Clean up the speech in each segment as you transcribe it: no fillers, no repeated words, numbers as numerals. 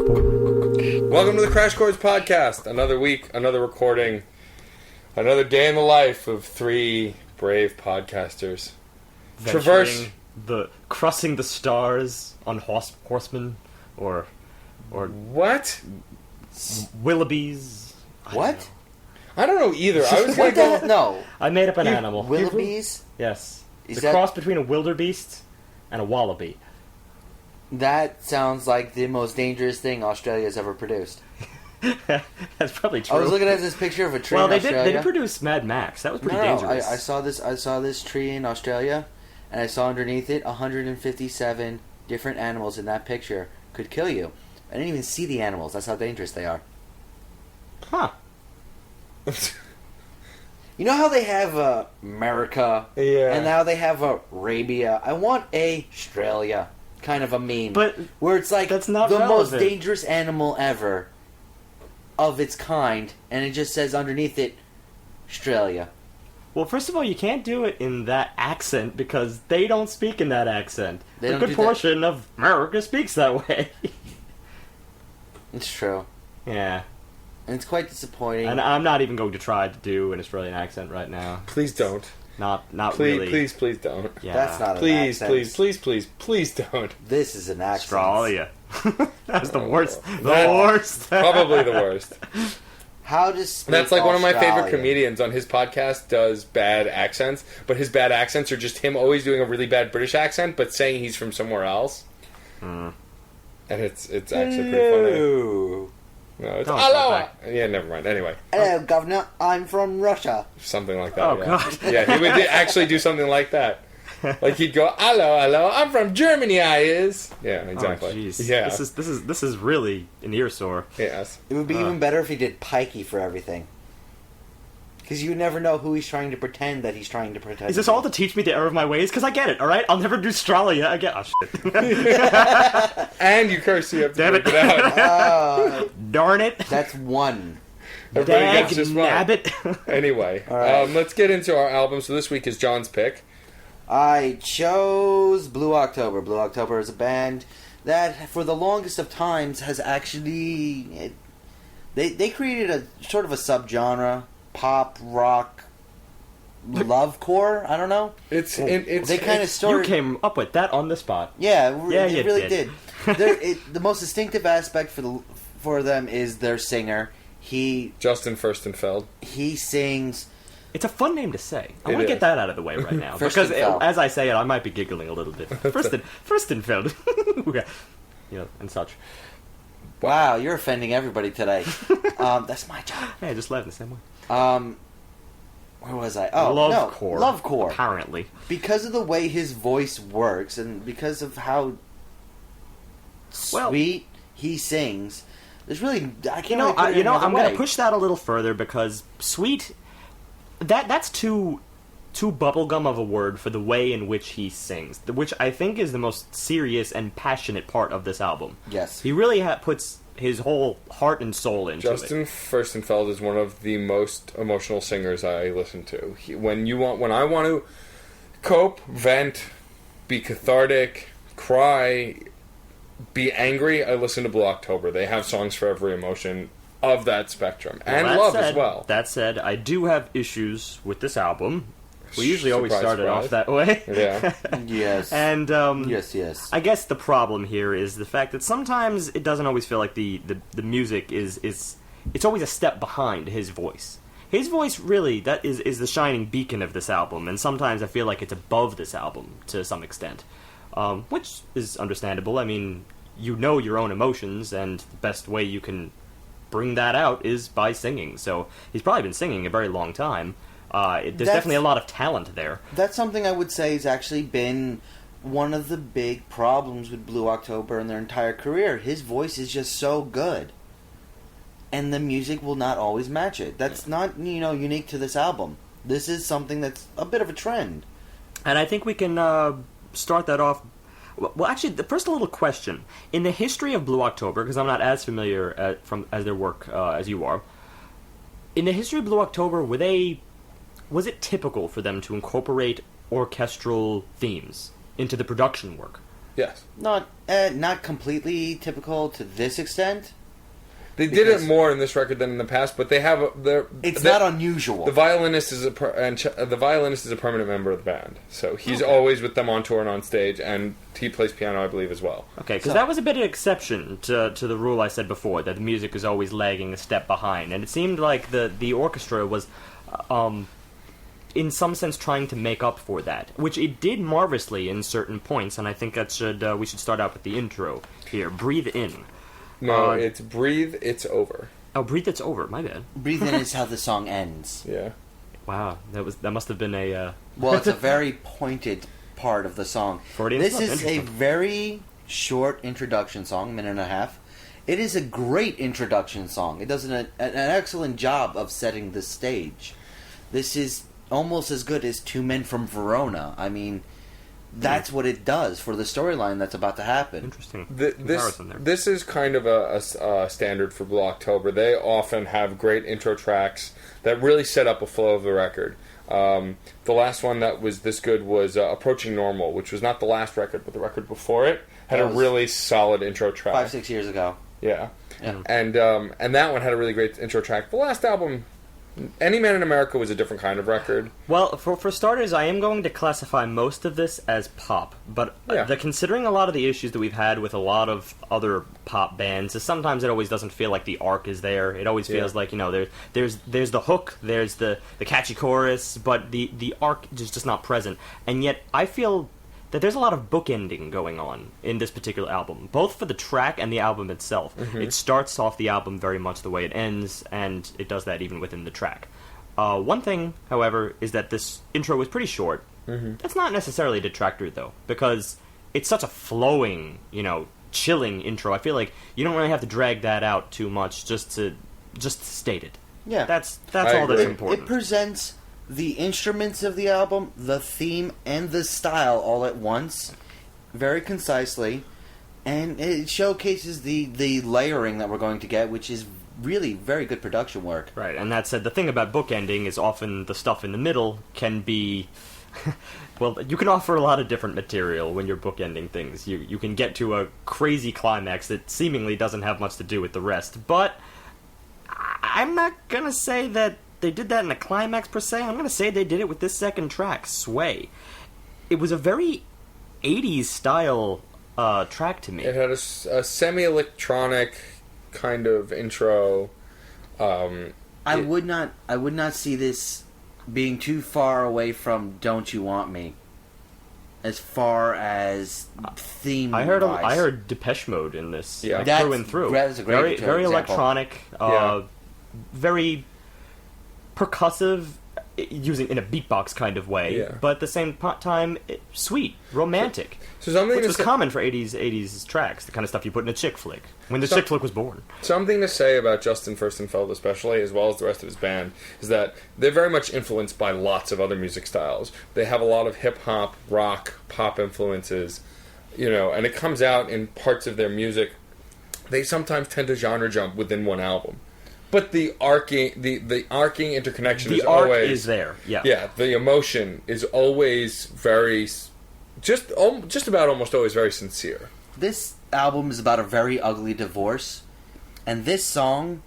Welcome to the Crash Chords podcast. Another week, another recording, another day in the life of three brave podcasters. Crossing the stars on horsemen, or what? Willoughbys. What? I don't know either. I was What the hell? No. I made up an animal. Willoughbys? Yes. Is It's a cross between a wildebeest and a wallaby. That sounds like the most dangerous thing Australia's ever produced. That's probably true. I was looking at this picture of a tree well, in Australia. they did produce Mad Max. That was pretty dangerous. I saw this tree in Australia, and I saw underneath it 157 different animals in that picture could kill you. I didn't even see the animals. That's how dangerous they are. Huh. You know how they have America? Yeah. And now they have Arabia. I want Australia. Kind of a meme. But where it's like that's not the relevant. most dangerous animal ever of its kind, and it just says underneath it, Australia. Well, first of all, you can't do it in that accent because they don't speak in that accent. They A don't good do portion of America speaks that way. It's true. Yeah. And it's quite disappointing. And I'm not even going to try to do an Australian accent right now. Please don't. Not Please, really. please don't. Yeah. That's not Please, an accent. please don't. This is an accent. Australia. That's the worst. The That- worst. Probably the worst. How does That's like one of my favorite Australia? comedians on his podcast does bad accents, but his bad accents are just him always doing a really bad British accent, but saying he's from somewhere else. And it's actually pretty funny. Hello. No, it's Don't hello. go Yeah, never mind. Anyway, Hello, Governor. I'm from Russia. something like that. Oh, yeah. God. Yeah, he would actually do something like that. Like he'd go, hello, I'm from Germany. I is. Yeah, exactly. Oh, jeez. Yeah. This is really an ear sore. Yes. It would be even better if he did pikey for everything. Because you never know who he's trying to pretend that he's trying to pretend. Is this all to teach me the error of my ways? Because I get it, alright? I'll never do Australia again. Oh, shit. And you curse. You have to Damn bleep it. it out. Darn it. That's one. Everybody Dag gets just one. nabbit. Anyway, All right. let's get into our album. So this week is John's pick. I chose Blue October. Blue October is a band that, for the longest of times, has actually... They created a sort of a subgenre. Pop, rock, lovecore? I don't know. It's They kind of You started... came up with that on the spot. Yeah, Yeah, it you really did. did. The most distinctive aspect for them is their singer. Justin Furstenfeld. He sings... It's a fun name to say. I It want to is. get that out of the way right now. because Furstenfeld. as I say it, I might be giggling a little bit. Furstenfeld. And such. Wow, you're offending everybody today. That's my job. Hey, I just laughed the same way. Where was I? Oh, Lovecore. no, Lovecore. Apparently. Because of the way his voice works, and because of how sweet he sings, there's really I can't. Really put it any other I'm way. going to push that a little further because sweet. That's too bubblegum of a word for the way in which he sings, which I think is the most serious and passionate part of this album. Yes, He really puts his whole heart and soul into Justin it. Furstenfeld is one of the most emotional singers I listen to. When I want to cope, vent, be cathartic, cry, be angry, I listen to Blue October. They have songs for every emotion of that spectrum. And That love said- as well. That said, I do have issues with this album. We usually always Surprise, started off surprise. that way. Yeah. yes, And yes. I guess the problem here is the fact that sometimes it doesn't always feel like the music is it's always a step behind his voice. His voice really that is the shining beacon of this album, and sometimes I feel like it's above this album to some extent, which is understandable. I mean, you know your own emotions, and the best way you can bring that out is by singing. So he's probably been singing a very long time. There's definitely a lot of talent there. That's something I would say has actually been one of the big problems with Blue October in their entire career. His voice is just so good. and the music will not always match it. That's not, unique to this album. This is something that's a bit of a trend. And I think we can start that off. Well, actually, first a little question. In the history of Blue October, because I'm not as familiar as their work as you are, in the history of Blue October, was it typical for them to incorporate orchestral themes into the production work? Yes. Not completely typical to this extent. They did it more in this record than in the past, but they have it's not unusual. The violinist is a permanent member of the band, so he's always with them on tour and on stage, and he plays piano, I believe, as well. Okay, because that was a bit of an exception to the rule I said before, that the music is always lagging a step behind, and it seemed like the orchestra was, in some sense, trying to make up for that, which it did marvelously in certain points, and I think that we should start out with the intro here. Breathe In. No, it's Breathe, It's Over. Oh, Breathe, It's Over. My bad. Breathe In is how the song ends. Yeah. Wow, that must have been a... Well, it's a very pointed part of the song. This is a very short introduction song, 1.5 minutes. It is a great introduction song. It does an excellent job of setting the stage. This is almost as good as Two Men from Verona. I mean... That's what it does for the storyline that's about to happen. Interesting. This is kind of a standard for Blue October. They often have great intro tracks that really set up a flow of the record. The last one that was this good was Approaching Normal, which was not the last record, but the record before it. Had a really solid intro track. 5-6 years ago. Yeah. And that one had a really great intro track. The last album... Any Man in America was a different kind of record. Well, for starters, I am going to classify most of this as pop, but considering a lot of the issues that we've had with a lot of other pop bands, is sometimes it always doesn't feel like the arc is there. It always feels like, there's the hook, there's the catchy chorus, but the arc is just not present. And yet, I feel that there's a lot of bookending going on in this particular album, both for the track and the album itself. Mm-hmm. It starts off the album very much the way it ends, and it does that even within the track. One thing, however, is that this intro was pretty short. Mm-hmm. That's not necessarily a detractor, though, because it's such a flowing, chilling intro. I feel like you don't really have to drag that out too much just to state it. Yeah. That's all that's important. It presents the instruments of the album, the theme, and the style all at once, very concisely, and it showcases the layering that we're going to get, which is really very good production work. Right, and that said, the thing about bookending is often the stuff in the middle can be... well, you can offer a lot of different material when you're bookending things. You can get to a crazy climax that seemingly doesn't have much to do with the rest, but I'm not gonna say that they did that in the climax per se. I'm going to say they did it with this second track, Sway. It was a very 80s style track to me. It had a semi-electronic kind of intro. I would not see this being too far away from Don't You Want Me, as far as theme. I heard Depeche Mode in this, through and through. That's a great very electronic, very percussive, using in a beatbox kind of way, but at the same time, sweet, romantic, which was common for 80s tracks, the kind of stuff you put in a chick flick, when the chick flick was born. Something to say about Justin Furstenfeld especially, as well as the rest of his band, is that they're very much influenced by lots of other music styles. They have a lot of hip-hop, rock, pop influences, and it comes out in parts of their music. They sometimes tend to genre jump within one album. But the arcing interconnection is always... The arc is there, yeah. Yeah, the emotion is always very... Just about almost always very sincere. This album is about a very ugly divorce, and this song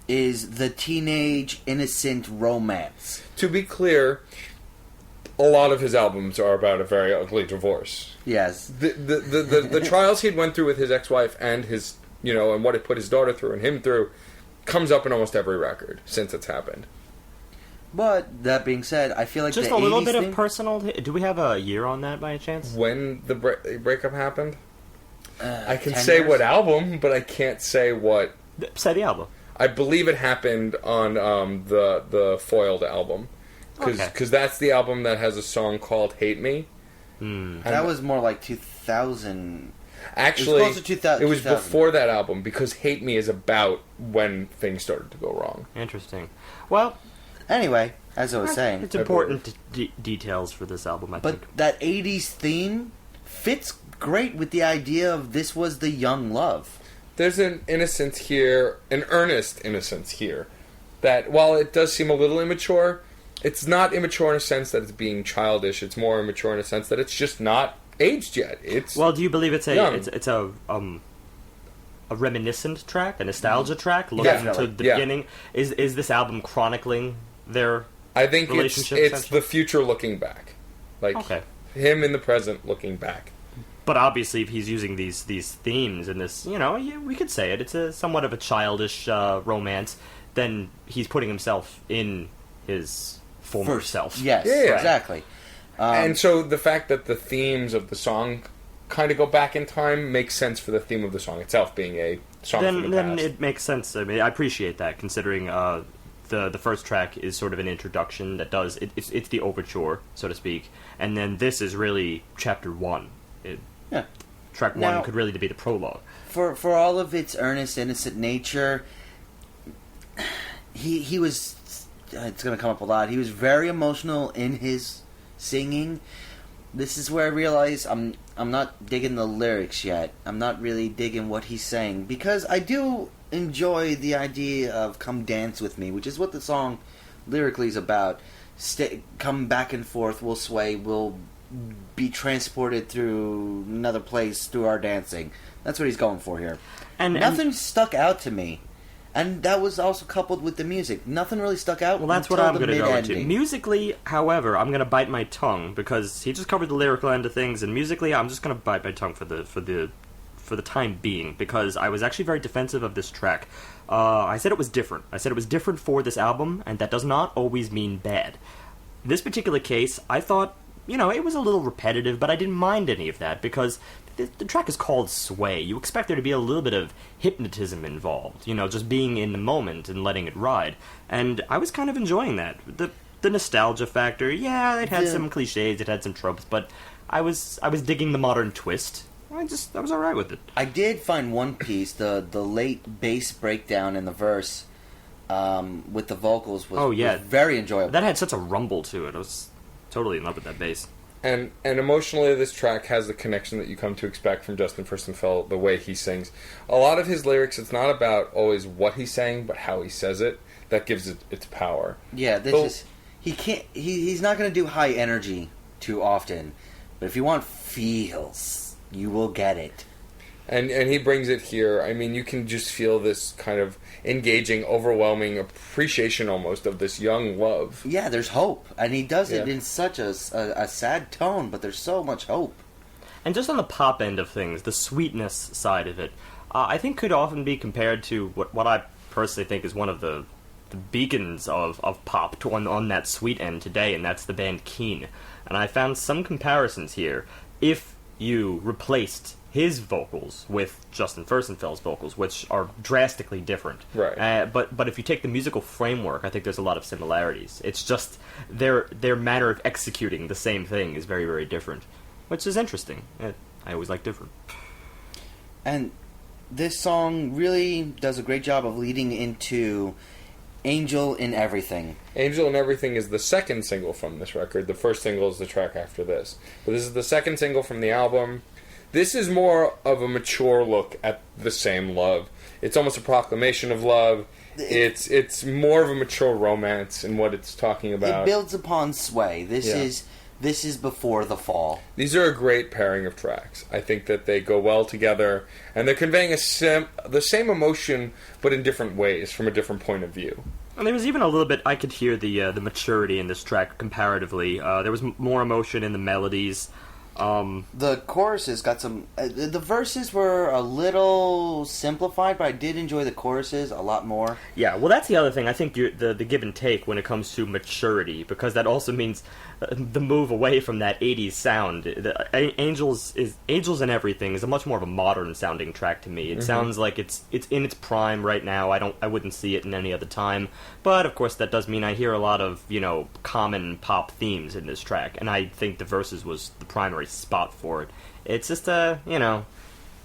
is the teenage, innocent romance. To be clear, a lot of his albums are about a very ugly divorce. Yes. The trials he'd went through with his ex-wife and his... and what it put his daughter through and him through... comes up in almost every record since it's happened. But that being said, I feel like just the a little 80s bit thing, of personal. Do we have a year on that by a chance? When the breakup happened, I can 10 say years? what album, but I can't say what. Say the album. I believe it happened on the Foiled album, because that's the album that has a song called "Hate Me." That was more like 2000. Actually, It was closer to it was 2000. before that album, because Hate Me is about when things started to go wrong. Interesting. Well, Anyway, as I was saying, it's important details for this album, I think. but that 80s theme fits great with the idea of this was the young love. There's an innocence here, an earnest innocence here, that while it does seem a little immature, it's not immature in a sense that it's being childish. It's more immature in a sense that it's just not aged yet. It's Well, do you believe it's young. a reminiscent track, a nostalgia track, looking Definitely. to the Yeah. beginning? Is this album chronicling their? I think it's relationship, the essentially? future looking back, like Okay. him in the present looking back. But obviously, if he's using these themes in this, we could say it. It's a somewhat of a childish romance. Then he's putting himself in his former self. Yes, Yeah. exactly. And so the fact that the themes of the song kind of go back in time makes sense for the theme of the song itself being a song from the Then past. it makes sense. I mean, I appreciate that, considering the first track is sort of an introduction that does it's the overture, so to speak, and then this is really chapter one. Yeah. Track Now- one could really be the prologue. For all of its earnest, innocent nature, he was. It's going to come up a lot. He was very emotional in his singing. This is where I realize I'm not digging the lyrics yet. I'm not really digging what he's saying, because I do enjoy the idea of "Come Dance with Me," which is what the song lyrically is about. Come back and forth, we'll sway, we'll be transported through another place through our dancing. That's what he's going for here. And Nothing stuck out to me. And that was also coupled with the music. Nothing really stuck out. Well, that's what until I'm the going to go into. mid-ending. Musically, however, I'm going to bite my tongue because he just covered the lyrical end of things, and musically, I'm just going to bite my tongue for the time being, because I was actually very defensive of this track. I said it was different. I said it was different for this album, and that does not always mean bad. This particular case, I thought, it was a little repetitive, but I didn't mind any of that because the track is called Sway. You expect there to be a little bit of hypnotism involved, just being in the moment and letting it ride. And I was kind of enjoying that. The nostalgia factor, yeah, it had some cliches, it had some tropes, but I was digging the modern twist. I was alright with it. I did find one piece, the late bass breakdown in the verse with the vocals was very enjoyable. That had such a rumble to it. I was totally in love with that bass. And emotionally, this track has the connection that you come to expect from Justin Furstenfeld, the way he sings. A lot of his lyrics, it's not about always what he's saying, but how he says it. That gives it its power. Yeah, he's not going to do high energy too often, but if you want feels, you will get it. And he brings it here. I mean, you can just feel this kind of engaging, overwhelming appreciation almost of this young love. Yeah, there's hope, and he does it in such a sad tone, but there's so much hope. And just on the pop end of things, the sweetness side of it, I think could often be compared to what I personally think is one of the beacons of pop on that sweet end today, and that's the band Keane. And I found some comparisons here. If you replaced his vocals with Justin Furstenfeld's vocals, which are drastically different. Right. But if you take the musical framework, I think there's a lot of similarities. It's just their manner of executing the same thing is very, very different, which is interesting. I always like different. And this song really does a great job of leading into Angel in Everything. Angel in Everything is the second single from this record. The first single is the track after this. But this is the second single from the album. This is more of a mature look at the same love. It's almost a proclamation of love. It's more of a mature romance in what it's talking about. It builds upon Sway. This is before the fall. These are a great pairing of tracks. I think that they go well together, and they're conveying the same emotion, but in different ways, from a different point of view. And there was even a little bit, I could hear the maturity in this track comparatively. There was more emotion in the melodies. The choruses got some. The verses were a little simplified, but I did enjoy the choruses a lot more. Yeah, well, that's the other thing. I think the give and take when it comes to maturity, because that also means the move away from that '80s sound. Angels and Everything is a much more of a modern sounding track to me. It sounds like it's in its prime right now. I wouldn't see it in any other time. But of course, that does mean I hear a lot of common pop themes in this track, and I think the verses was the primary spot for it. It's just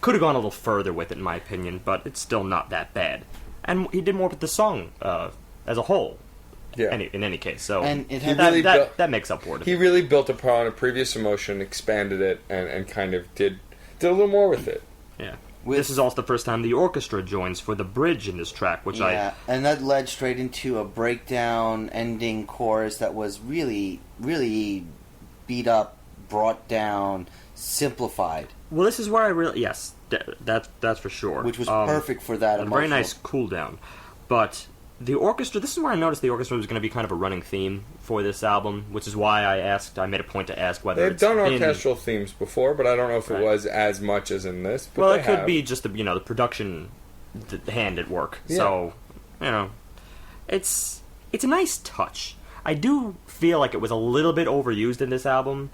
Could have gone a little further with it, in my opinion, but it's still not that bad. And he did more with the song as a whole. Yeah. In any case, so And it He had really that makes up for it. He really built upon a previous emotion, expanded it, and kind of did a little more with it. Yeah. With- This is also the first time the orchestra joins for the bridge in this track, which and that led straight into a breakdown ending chorus that was really, really beat up, brought down, simplified, Well, this is where I really that's for sure. which was perfect for that A emotional. very nice cool down, but the orchestra. This is where I noticed the orchestra was going to be kind of a running theme for this album, which is why I made a point to ask whether They've it's done been- orchestral themes before, but I don't know if Right. it was as much as in this. But Well, they it could have. be just the production hand at work. Yeah. So, it's a nice touch. I do feel like it was a little bit overused in this album.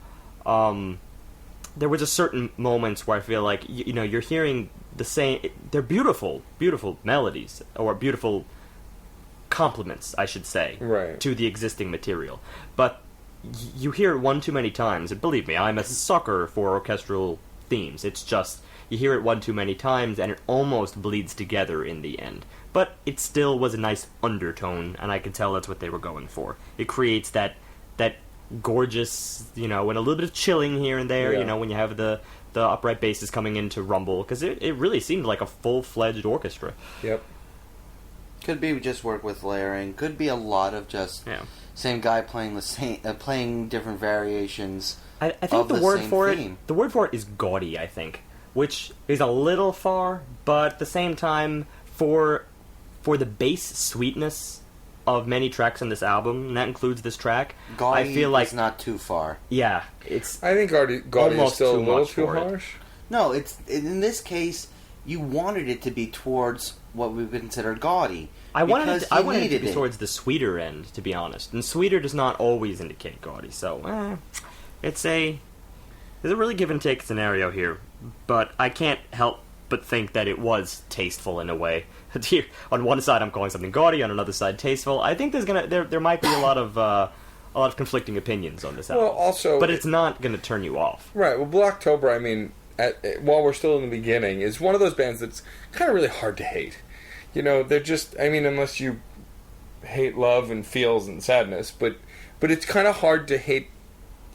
There was a certain moments where I feel like you're hearing the same. They're beautiful, beautiful melodies or beautiful compliments, I should say, Right. to the existing material. But you hear it one too many times, and believe me, I'm a sucker for orchestral themes. It's just you hear it one too many times, and it almost bleeds together in the end. But it still was a nice undertone, and I could tell that's what they were going for. It creates that gorgeous, and a little bit of chilling here and there. Yeah. When you have the upright basses coming in to rumble, because it really seemed like a full-fledged orchestra. Yep. Could be just work with layering. Could be a lot of just same guy playing the same, playing different variations. I think of the the word same for theme. the word for it is gaudy. I think, which is a little far, but at the same time, for the bass sweetness of many tracks on this album, and that includes this track, Gaudy I feel like is not too far. yeah, it's I think Gaudy is Almost still a too little much too for it. harsh. No, it's in this case you wanted it to be towards what we would consider gaudy. I wanted because it you to needed be towards the sweeter end, to be honest. And sweeter does not always indicate gaudy, so it's a really give and take scenario here. But I can't help but think that it was tasteful in a way. Here, on one side, I'm calling something gaudy; on another side, tasteful. I think there might be a lot of conflicting opinions on this album. Well, also, but it's not going to turn you off. Right. Well, Blue October, I mean, while we're still in the beginning, is one of those bands that's kind of really hard to hate. They're just, unless you hate love and feels and sadness, but it's kind of hard to hate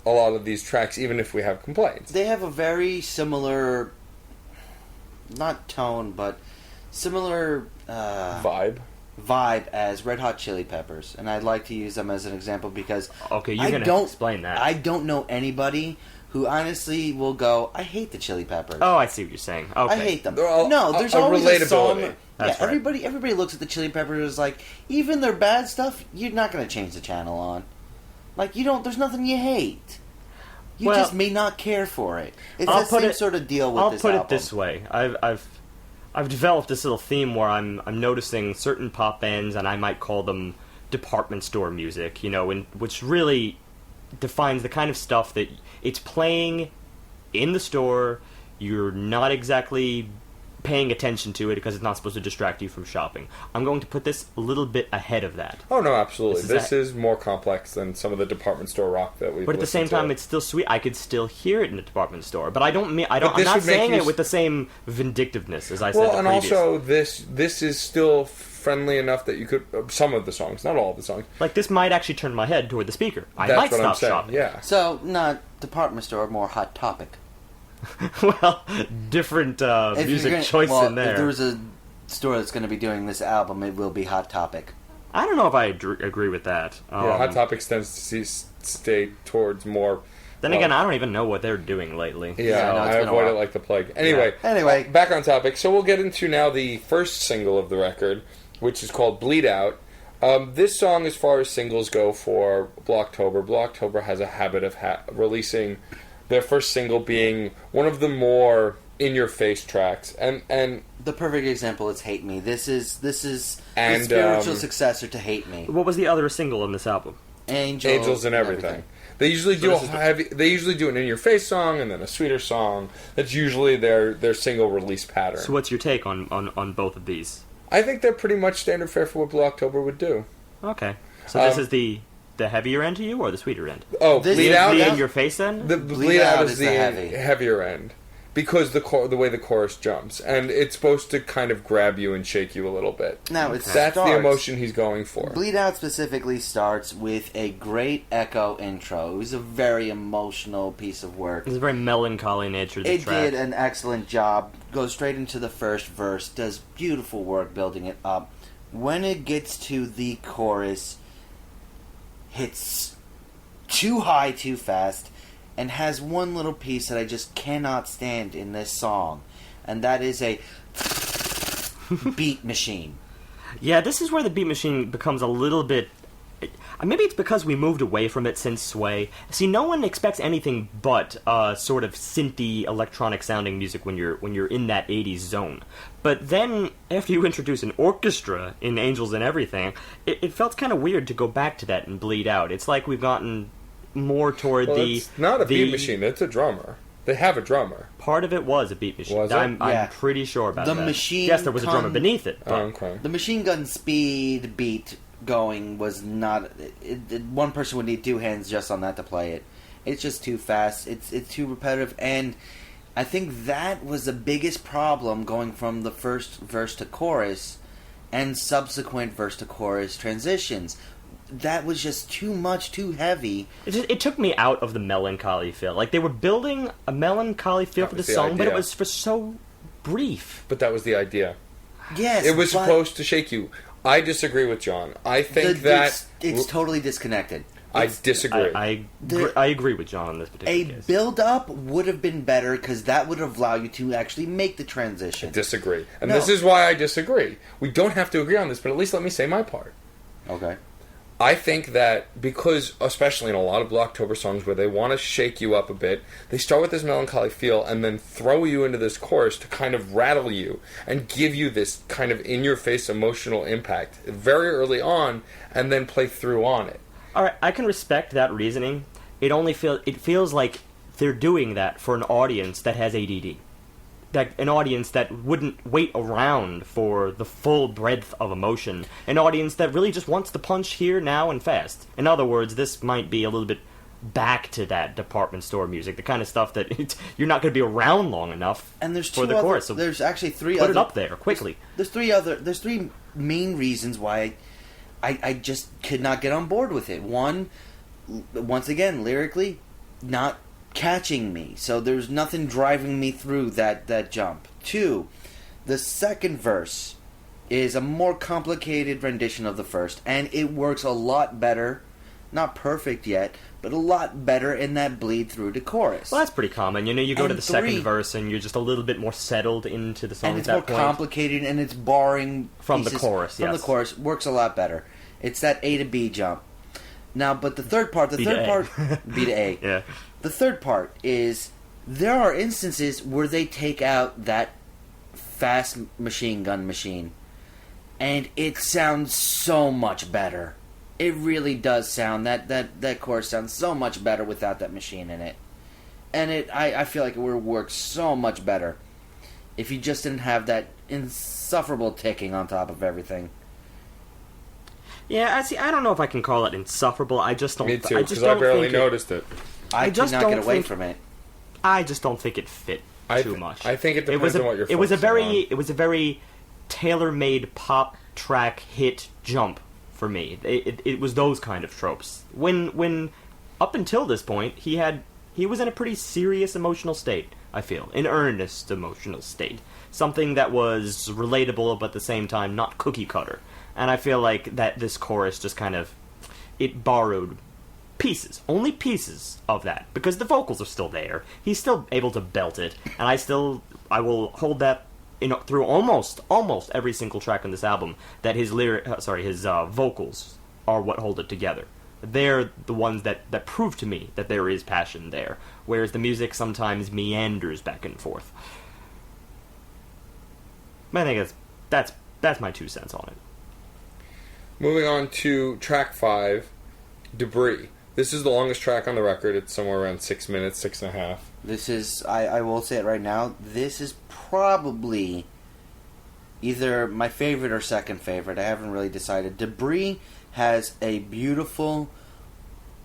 a lot of these tracks, even if we have complaints. They have a very similar, not tone, but similar Vibe. as Red Hot Chili Peppers, and I'd like to use them as an example because Okay, you're going to explain that. I don't know anybody who honestly will go, I hate the Chili Peppers. Oh, I see what you're saying. Okay. I hate them. There's There's a always a song. relatability. That's right. Everybody looks at the Chili Peppers as like, even their bad stuff, you're not going to change the channel on. Like, there's nothing you hate. You just may not care for it. It's the same sort of deal with this album. I'll put it this way: I've developed this little theme where I'm noticing certain pop bands, and I might call them department store music. Which really defines the kind of stuff that it's playing in the store. You're not exactly paying attention to it because it's not supposed to distract you from shopping. I'm going to put this a little bit ahead of that. Oh, no, absolutely. This This is more complex than some of the department store rock that we've But at the same listened to. time, it's still sweet. I could still hear it in a department store. But I don't mean I'm this not would make saying you it with the same vindictiveness as I said. Well, the and previous. also, this is still friendly enough that you could... some of the songs, not all of the songs. Like, this might actually turn my head toward the speaker. I That's might what stop I'm saying, shopping. yeah. So, not department store, more Hot Topic. Well, different If music you're choice well, in there. If there was a store that's going to be doing this album, it will be Hot Topic. I don't know if I agree with that. Yeah, Hot Topics tends to stay towards more... Then again, I don't even know what they're doing lately. Yeah, no, it's I been a avoid it while. like the plague. Anyway, back on topic. So we'll get into now the first single of the record, which is called Bleed Out. This song, as far as singles go for Blue October has a habit of releasing their first single being one of the more in-your-face tracks. And The perfect example is Hate Me. This is the And, spiritual successor to Hate Me. What was the other single on this album? Angels and everything. They usually do They usually do an in-your-face song and then a sweeter song. That's usually their single release pattern. So what's your take on both of these? I think they're pretty much standard fare for what Blue October would do. Okay. So this is the heavier end to you, or the sweeter end? Oh, This Bleed is Out. The in your face end? The Bleed Out is the heavy. heavier end. because the way the chorus jumps, and it's supposed to kind of grab you and shake you a little bit. Now That's the emotion he's going for. Bleed Out specifically starts with a great echo intro. It was a very emotional piece of work. It's a very melancholy nature of the track. It did an excellent job. Goes straight into the first verse. Does beautiful work building it up. When it gets to the chorus, hits too high, too fast, and has one little piece that I just cannot stand in this song, and that is a beat machine. Yeah, this is where the beat machine becomes a little bit... Maybe it's because we moved away from it since Sway. See, no one expects anything but sort of synthy, electronic-sounding music when you're in that 80s zone. But then, after you introduce an orchestra in Angels and Everything, it felt kind of weird to go back to that and Bleed Out. It's like we've gotten more toward it's not a beat machine, it's a drummer. They have a drummer. Part of it was a beat machine. Was it? I'm pretty sure about the that. Machine yes, there was a drummer beneath it. But Okay. The machine gun speed beat going was not... one person would need two hands just on that to play it. It's just too fast. It's too repetitive, and I think that was the biggest problem going from the first verse to chorus and subsequent verse to chorus transitions. That was just too much, too heavy. It took me out of the melancholy feel. Like, they were building a melancholy feel for the song, but it was for so brief. But that was the idea. Yes, it was supposed to shake you. I disagree with John. I think it's totally disconnected. I disagree. I agree with John on this particular case. A build-up would have been better, because that would allow you to actually make the transition. I disagree. And this is why I disagree. We don't have to agree on this, but at least let me say my part. Okay. I think that because, especially in a lot of Blue October songs where they want to shake you up a bit, they start with this melancholy feel and then throw you into this chorus to kind of rattle you and give you this kind of in-your-face emotional impact very early on, and then play through on it. All right, I can respect that reasoning. It feels like they're doing that for an audience that has ADD. That an audience that wouldn't wait around for the full breadth of emotion. An audience that really just wants the punch here, now, and fast. In other words, this might be a little bit back to that department store music, the kind of stuff that you're not going to be around long enough for the chorus. So there's actually three put it up there quickly. There's three main reasons why I just could not get on board with it. One, once again, lyrically, not catching me, so there's nothing driving me through that jump. Two, the second verse is a more complicated rendition of the first, and it works a lot better, not perfect yet, but a lot better in that bleed through to chorus. Well, that's pretty common. You go to the second verse and you're just a little bit more settled into the song and it's at that more point. Complicated, and it's borrowing from pieces the chorus. From the chorus works a lot better. It's that A to B jump. Now, but the third part, B to A. Yeah. The third part is there are instances where they take out that fast machine gun machine, and it sounds so much better. It really does sound that chorus sounds so much better without that machine in it, and I feel like it would work so much better if you just didn't have that insufferable ticking on top of everything. Yeah, I don't know if I can call it insufferable. I just don't. Me too, because I barely noticed it. I just could not get away from it. I just don't think it fit too much. I think it depends on what you're focusing on. It was a very tailor-made pop track hit jump for me. It was those kind of tropes. When up until this point, he was in a pretty serious emotional state, I feel. An earnest emotional state. Something that was relatable, but at the same time not cookie-cutter. And I feel like that this chorus just kind of... it borrowed only pieces of that, because the vocals are still there. He's still able to belt it, and I will hold that through almost every single track on this album, that his vocals are what hold it together. They're the ones that prove to me that there is passion there, whereas the music sometimes meanders back and forth. I think that's my 2 cents on it. Moving on to track 5, Debris. This is the longest track on the record. It's somewhere around 6 minutes, 6.5. This is, I will say it right now, this is probably either my favorite or second favorite. I haven't really decided. Debris has a beautiful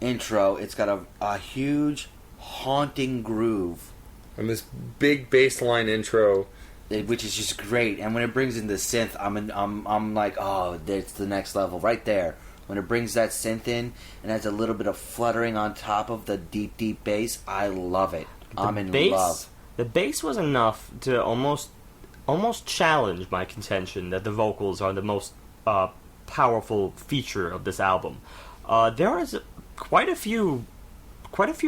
intro. It's got a huge, haunting groove And this big bass line intro, which is just great. And when it brings in the synth, I'm like, oh, it's the next level right there. When it brings that synth in and has a little bit of fluttering on top of the deep, deep bass, I love it. I'm in love. The bass was enough to almost challenge my contention that the vocals are the most powerful feature of this album. There is quite a few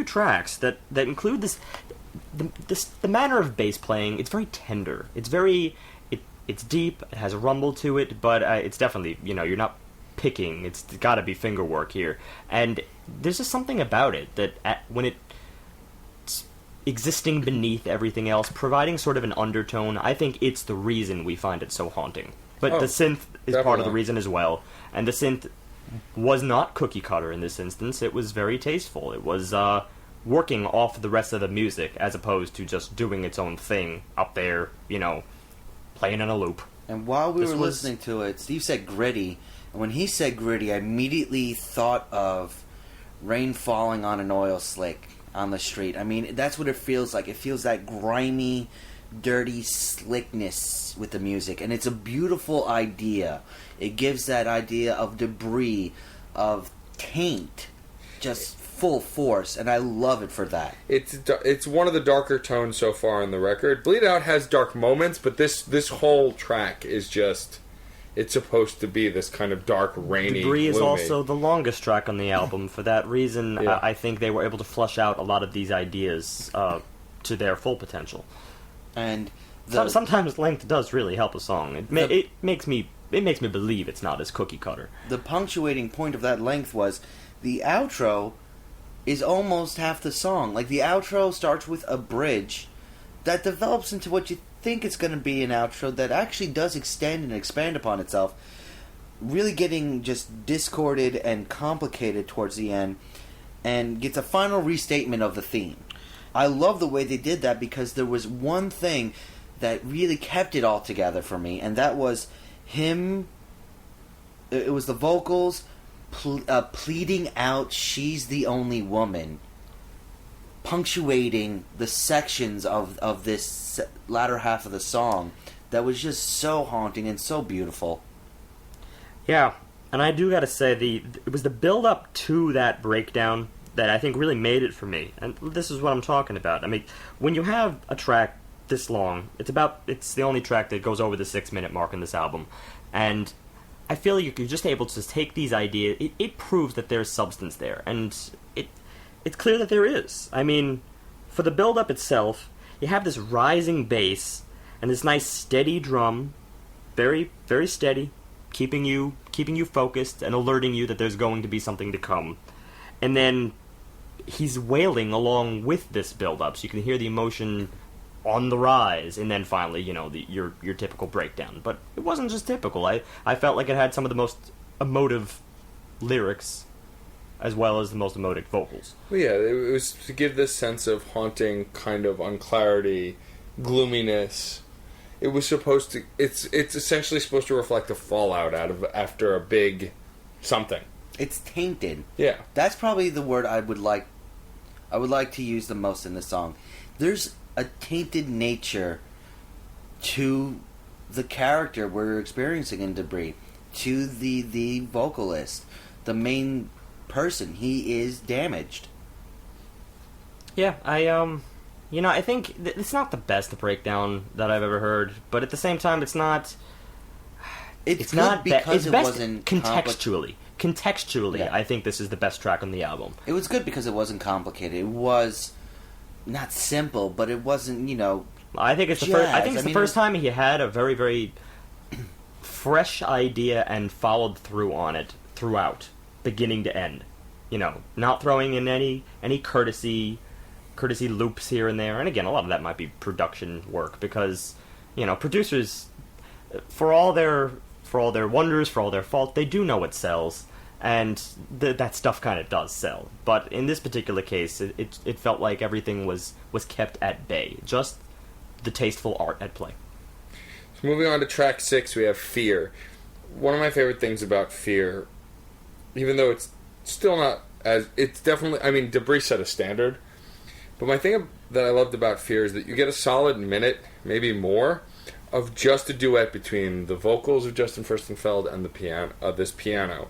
tracks that include this. The manner of bass playing, it's very tender. It's deep. It has a rumble to it, but it's definitely, you're not picking. It's got to be finger work here. And there's just something about it that when it's existing beneath everything else, providing sort of an undertone, I think it's the reason we find it so haunting. But the synth is part of the reason as well. And the synth was not cookie cutter in this instance. It was very tasteful. It was working off the rest of the music as opposed to just doing its own thing up there, playing in a loop. And while we were listening to it, Steve said gritty. And when he said gritty, I immediately thought of rain falling on an oil slick on the street. I mean, that's what it feels like. It feels that grimy, dirty slickness with the music. And it's a beautiful idea. It gives that idea of debris, of taint, just full force, and I love it for that. It's one of the darker tones so far on the record. Bleed Out has dark moments, but this whole track is just... It's supposed to be this kind of dark, rainy, Debris is gloomy. also the longest track on the album. For that reason, yeah. I think they were able to flesh out a lot of these ideas to their full potential. And sometimes length does really help a song. It makes me believe it's not as cookie cutter. The punctuating point of that length was the outro is almost half the song. Like, the outro starts with a bridge that develops into what you think it's going to be an outro that actually does extend and expand upon itself, really getting just discorded and complicated towards the end, and gets a final restatement of the theme. I love the way they did that, because there was one thing that really kept it all together for me, and that was him. It was the vocals pleading out, "She's the only woman," punctuating the sections of this latter half of the song that was just so haunting and so beautiful. Yeah, and I do gotta say, it was the build-up to that breakdown that I think really made it for me. And this is what I'm talking about. I mean, when you have a track this long, it's the only track that goes over the 6-minute mark in this album, and I feel like you're just able to take these ideas. It proves that there's substance there, and it's clear that there is. I mean, for the build-up itself, you have this rising bass and this nice steady drum, very, very steady, keeping you focused and alerting you that there's going to be something to come. And then he's wailing along with this build-up, so you can hear the emotion on the rise, and then finally, your typical breakdown. But it wasn't just typical. I felt like it had some of the most emotive lyrics, as well as the most emotive vocals. Well, yeah, it was to give this sense of haunting kind of unclarity, gloominess. It was supposed to... It's essentially supposed to reflect a fallout after a big something. It's tainted. Yeah. That's probably the word I would like to use the most in this song. There's a tainted nature to the character we're experiencing in Debris, to the vocalist, the main person. He is damaged. Yeah, I think it's not the best breakdown that I've ever heard, but at the same time, it's not. It's not because it's it best wasn't contextually. Contextually, yeah. I think this is the best track on the album. It was good because it wasn't complicated. It was not simple, but it wasn't, I think it's the first. I think it's the first time he had a very, very fresh idea and followed through on it throughout, beginning to end. Not throwing in any courtesy loops here and there. And again, a lot of that might be production work, because producers, for all their wonders, for all their faults, they do know what sells, and that stuff kind of does sell. But in this particular case, it felt like everything was kept at bay, just the tasteful art at play. So moving on to track 6, we have Fear. One of my favorite things about Fear, even though it's still not as... It's definitely... I mean, Debris set a standard, but my thing that I loved about Fear is that you get a solid minute, maybe more, of just a duet between the vocals of Justin Furstenfeld and the piano, this piano,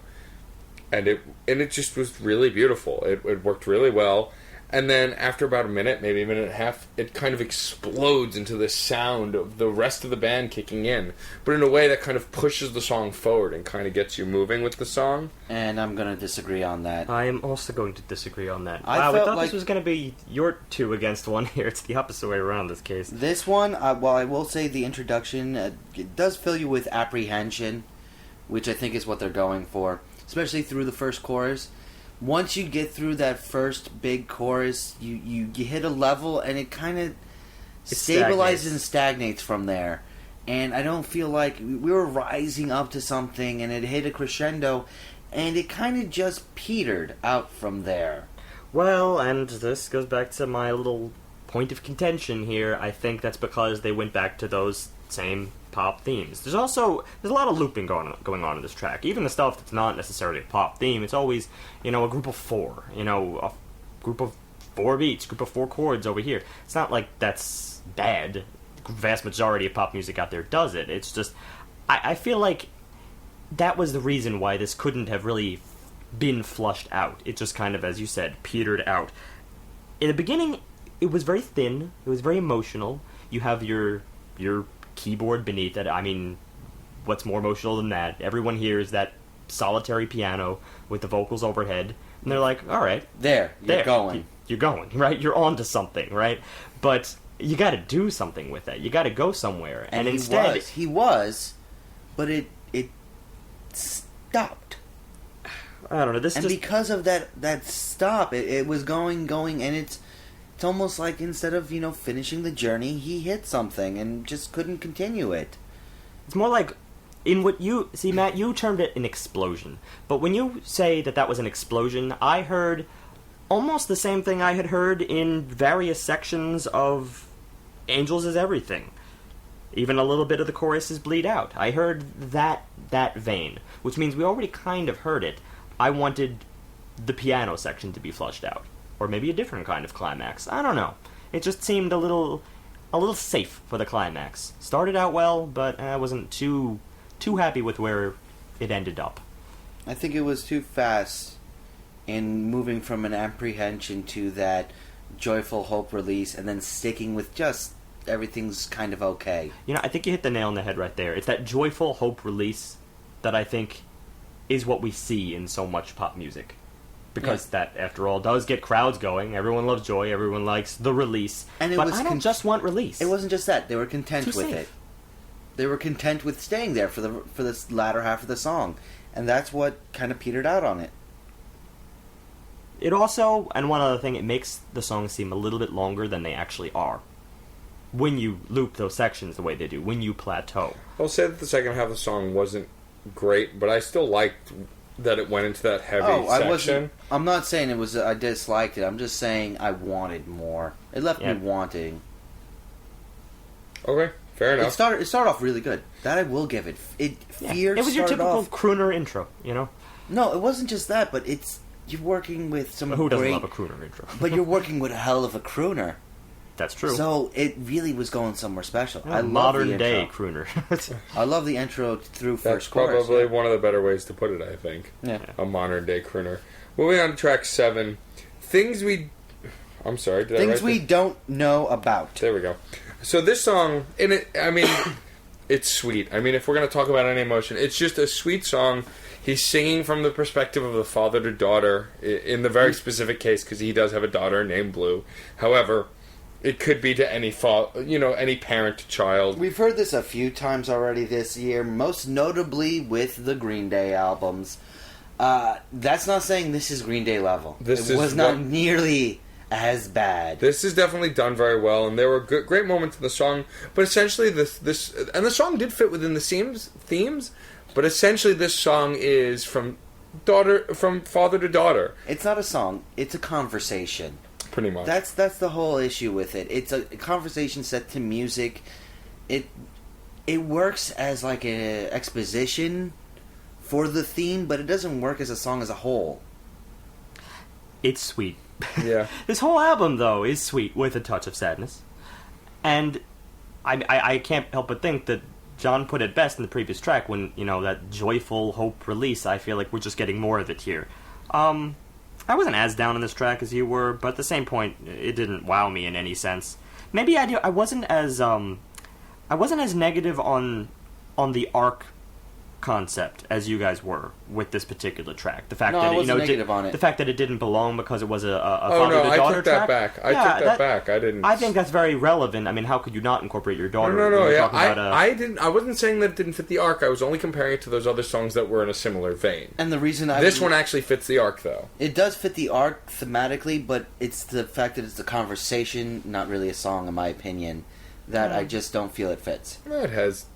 and it just was really beautiful. It worked really well. And then after about a minute, maybe a minute and a half, it kind of explodes into the sound of the rest of the band kicking in, but in a way that kind of pushes the song forward and kind of gets you moving with the song. And I'm going to disagree on that. I am also going to disagree on that. I Wow, we felt thought like- this was going to be your 2 against 1 here. It's the opposite way around this case. This one, while I will say the introduction, it does fill you with apprehension, which I think is what they're going for, especially through the first chorus. Once you get through that first big chorus, you hit a level and it kind of stabilizes and stagnates from there. And I don't feel like we were rising up to something and it hit a crescendo and it kind of just petered out from there. Well, and this goes back to my little point of contention here. I think that's because they went back to those same pop themes. There's a lot of looping going on in this track. Even the stuff that's not necessarily a pop theme, it's always, a group of 4, a group of 4 beats, group of 4 chords over here. It's not like that's bad. The vast majority of pop music out there does it. It's just, I feel like that was the reason why this couldn't have really been flushed out. It just kind of, as you said, petered out. In the beginning, it was very thin. It was very emotional. You have your keyboard beneath it. I mean, what's more emotional than that? Everyone hears that solitary piano with the vocals overhead, and they're like, all right. You're going. You're going, right? You're on to something, right? But you got to do something with that. You got to go somewhere. And instead... He was, but it stopped. I don't know. Because of that stop, it was going, and it's almost like instead of, finishing the journey, he hit something and just couldn't continue it. It's more like, in what you... See, Matt, you termed it an explosion. But when you say that was an explosion, I heard almost the same thing I had heard in various sections of Angels Is Everything. Even a little bit of the choruses bleed out. I heard that vein, which means we already kind of heard it. I wanted the piano section to be flushed out. Or maybe a different kind of climax. I don't know. It just seemed a little safe for the climax. Started out well, but I wasn't too happy with where it ended up. I think it was too fast in moving from an apprehension to that joyful hope release and then sticking with just everything's kind of okay. I think you hit the nail on the head right there. It's that joyful hope release that I think is what we see in so much pop music. Because that, after all, does get crowds going. Everyone loves joy. Everyone likes the release. And but I don't just want release. It wasn't just that. They were content Too with safe. it. They were content with staying there for this latter half of the song. And that's what kind of petered out on it. It also, and one other thing, it makes the songs seem a little bit longer than they actually are. When you loop those sections the way they do. When you plateau. I'll say that the second half of the song wasn't great, but I still liked that it went into that heavy section. I'm not saying it was I disliked it. I'm just saying I wanted more. It left me wanting. Okay, fair enough. It started off really good. That I will give it. Fear. It was your typical off, crooner intro, No, it wasn't just that, but you're working with some Who doesn't great, love a crooner intro? but you're working with a hell of a crooner. That's true. So it really was going somewhere special. I love modern the day intro. crooner. I love the intro through That's first chorus. probably one of the better ways to put it, I think. Yeah. A modern day crooner. Moving on to track 7. I'm sorry, did I write Things we this? don't know about. There we go. So this song, it's sweet. If we're going to talk about any emotion, it's just a sweet song. He's singing from the perspective of the father to daughter, in the very specific case, because he does have a daughter named Blue. However, it could be to any any parent to child. We've heard this a few times already this year, most notably with the Green Day albums. That's not saying this is Green Day level. It was not nearly as bad. This is definitely done very well, and there were great moments in the song. But essentially, this and the song did fit within the themes. But essentially, this song is from father to daughter. It's not a song; it's a conversation. Pretty much. That's the whole issue with it. It's a conversation set to music. It works as like an exposition for the theme, but it doesn't work as a song as a whole. It's sweet. Yeah. This whole album, though, is sweet with a touch of sadness. And I can't help but think that John put it best in the previous track when, that joyful hope release. I feel like we're just getting more of it here. I wasn't as down on this track as you were, but at the same point, it didn't wow me in any sense. Maybe I wasn't as negative on the arc concept as you guys were with this particular track. The fact No, that I wasn't negative on it. The fact that it didn't belong because it was a Oh no, father-to-daughter I took that track. back. I took that back. I didn't. I think that's very relevant. I mean, how could you not incorporate your daughter? No. Yeah, I didn't. I wasn't saying that it didn't fit the arc. I was only comparing it to those other songs that were in a similar vein. And the reason this one actually fits the arc, though. It does fit the arc thematically, but it's the fact that it's a conversation, not really a song, in my opinion, that I just don't feel it fits. It has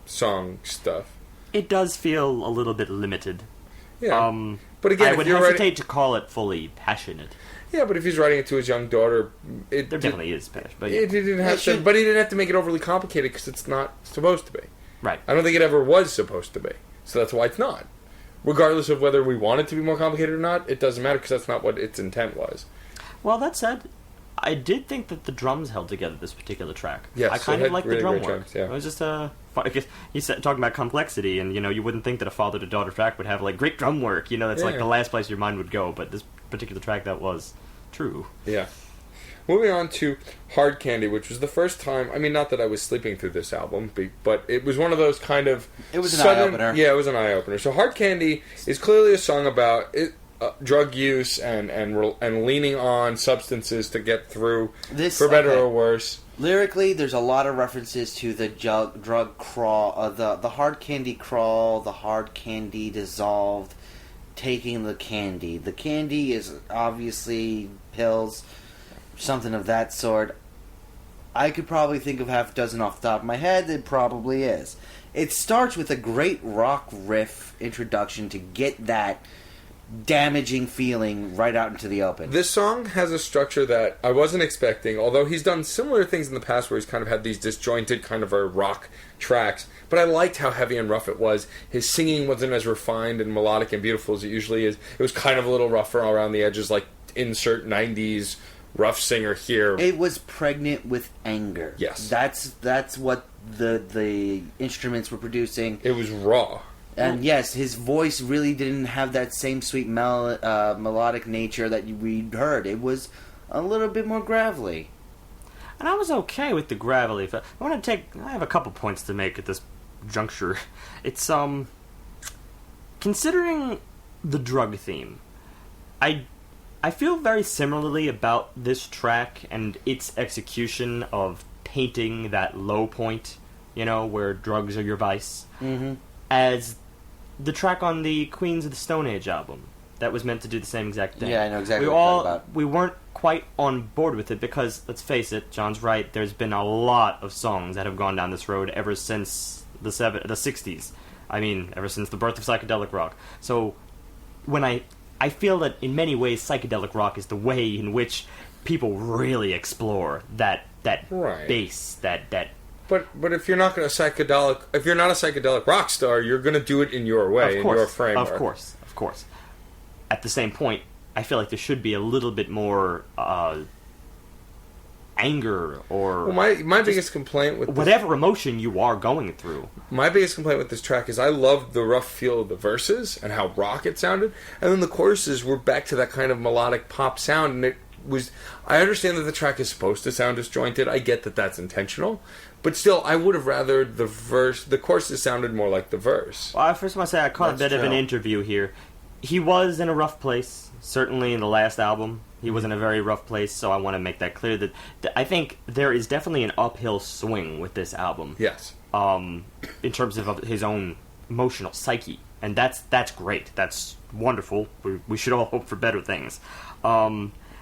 song stuff. It does feel a little bit limited. Yeah. But again, I would hesitate to call it fully passionate. Yeah, but if he's writing it to his young daughter, there definitely is passion. But he didn't have to. But he didn't have to make it overly complicated because it's not supposed to be. Right. I don't think it ever was supposed to be. So that's why it's not. Regardless of whether we want it to be more complicated or not, it doesn't matter because that's not what its intent was. Well, that said, I did think that the drums held together this particular track. Yes, I kind of liked really the drum great work. drums, yeah. It was just I guess you said talking about complexity, and you wouldn't think that a father-to-daughter track would have like great drum work. That's like the last place your mind would go. But this particular track, that was true. Yeah. Moving on to Hard Candy, which was the first time. I mean, not that I was sleeping through this album, but it was one of those kind of. It was an eye-opener. Yeah, it was an eye-opener. So Hard Candy is clearly a song about drug use and leaning on substances to get through, for better or worse. Lyrically, there's a lot of references to the drug crawl, the hard candy crawl, the hard candy dissolved, taking the candy. The candy is obviously pills, something of that sort. I could probably think of half a dozen off the top of my head. It probably is. It starts with a great rock riff introduction to get that damaging feeling right out into the open. This song has a structure that I wasn't expecting, although he's done similar things in the past where he's kind of had these disjointed kind of rock tracks, but I liked how heavy and rough it was. His singing wasn't as refined and melodic and beautiful as it usually is. It was kind of a little rougher around the edges, like insert 90s rough singer here. It was pregnant with anger. Yes. That's what the instruments were producing. It was raw. And yes, his voice really didn't have that same sweet melodic nature that we'd heard. It was a little bit more gravelly. And I was okay with the gravelly. I have a couple points to make at this juncture. It's considering the drug theme, I feel very similarly about this track and its execution of painting that low point, where drugs are your vice, as the track on the Queens of the Stone Age album that was meant to do the same exact thing. Yeah, I know exactly what you're talking about. We weren't quite on board with it because, let's face it, John's right, there's been a lot of songs that have gone down this road ever since the 60s. I mean, ever since the birth of psychedelic rock. So, when I feel that in many ways psychedelic rock is the way in which people really explore that right. bass, that But if you're not a psychedelic rock star, you're going to do it in your way, in your framework. Of course. At the same point, I feel like there should be a little bit more anger or my biggest complaint with whatever emotion you are going through. My biggest complaint with this track is I loved the rough feel of the verses and how rock it sounded, and then the choruses were back to that kind of melodic pop sound, and it was. I understand that the track is supposed to sound disjointed. I get that that's intentional. But still, I would have rather the choruses sounded more like the verse. Well, I first want to say I caught a bit of an interview here. He was in a rough place, certainly in the last album. He was in a very rough place, so I want to make that clear. That I think there is definitely an uphill swing with this album. Yes. In terms of his own emotional psyche. And that's great. That's wonderful. We should all hope for better things.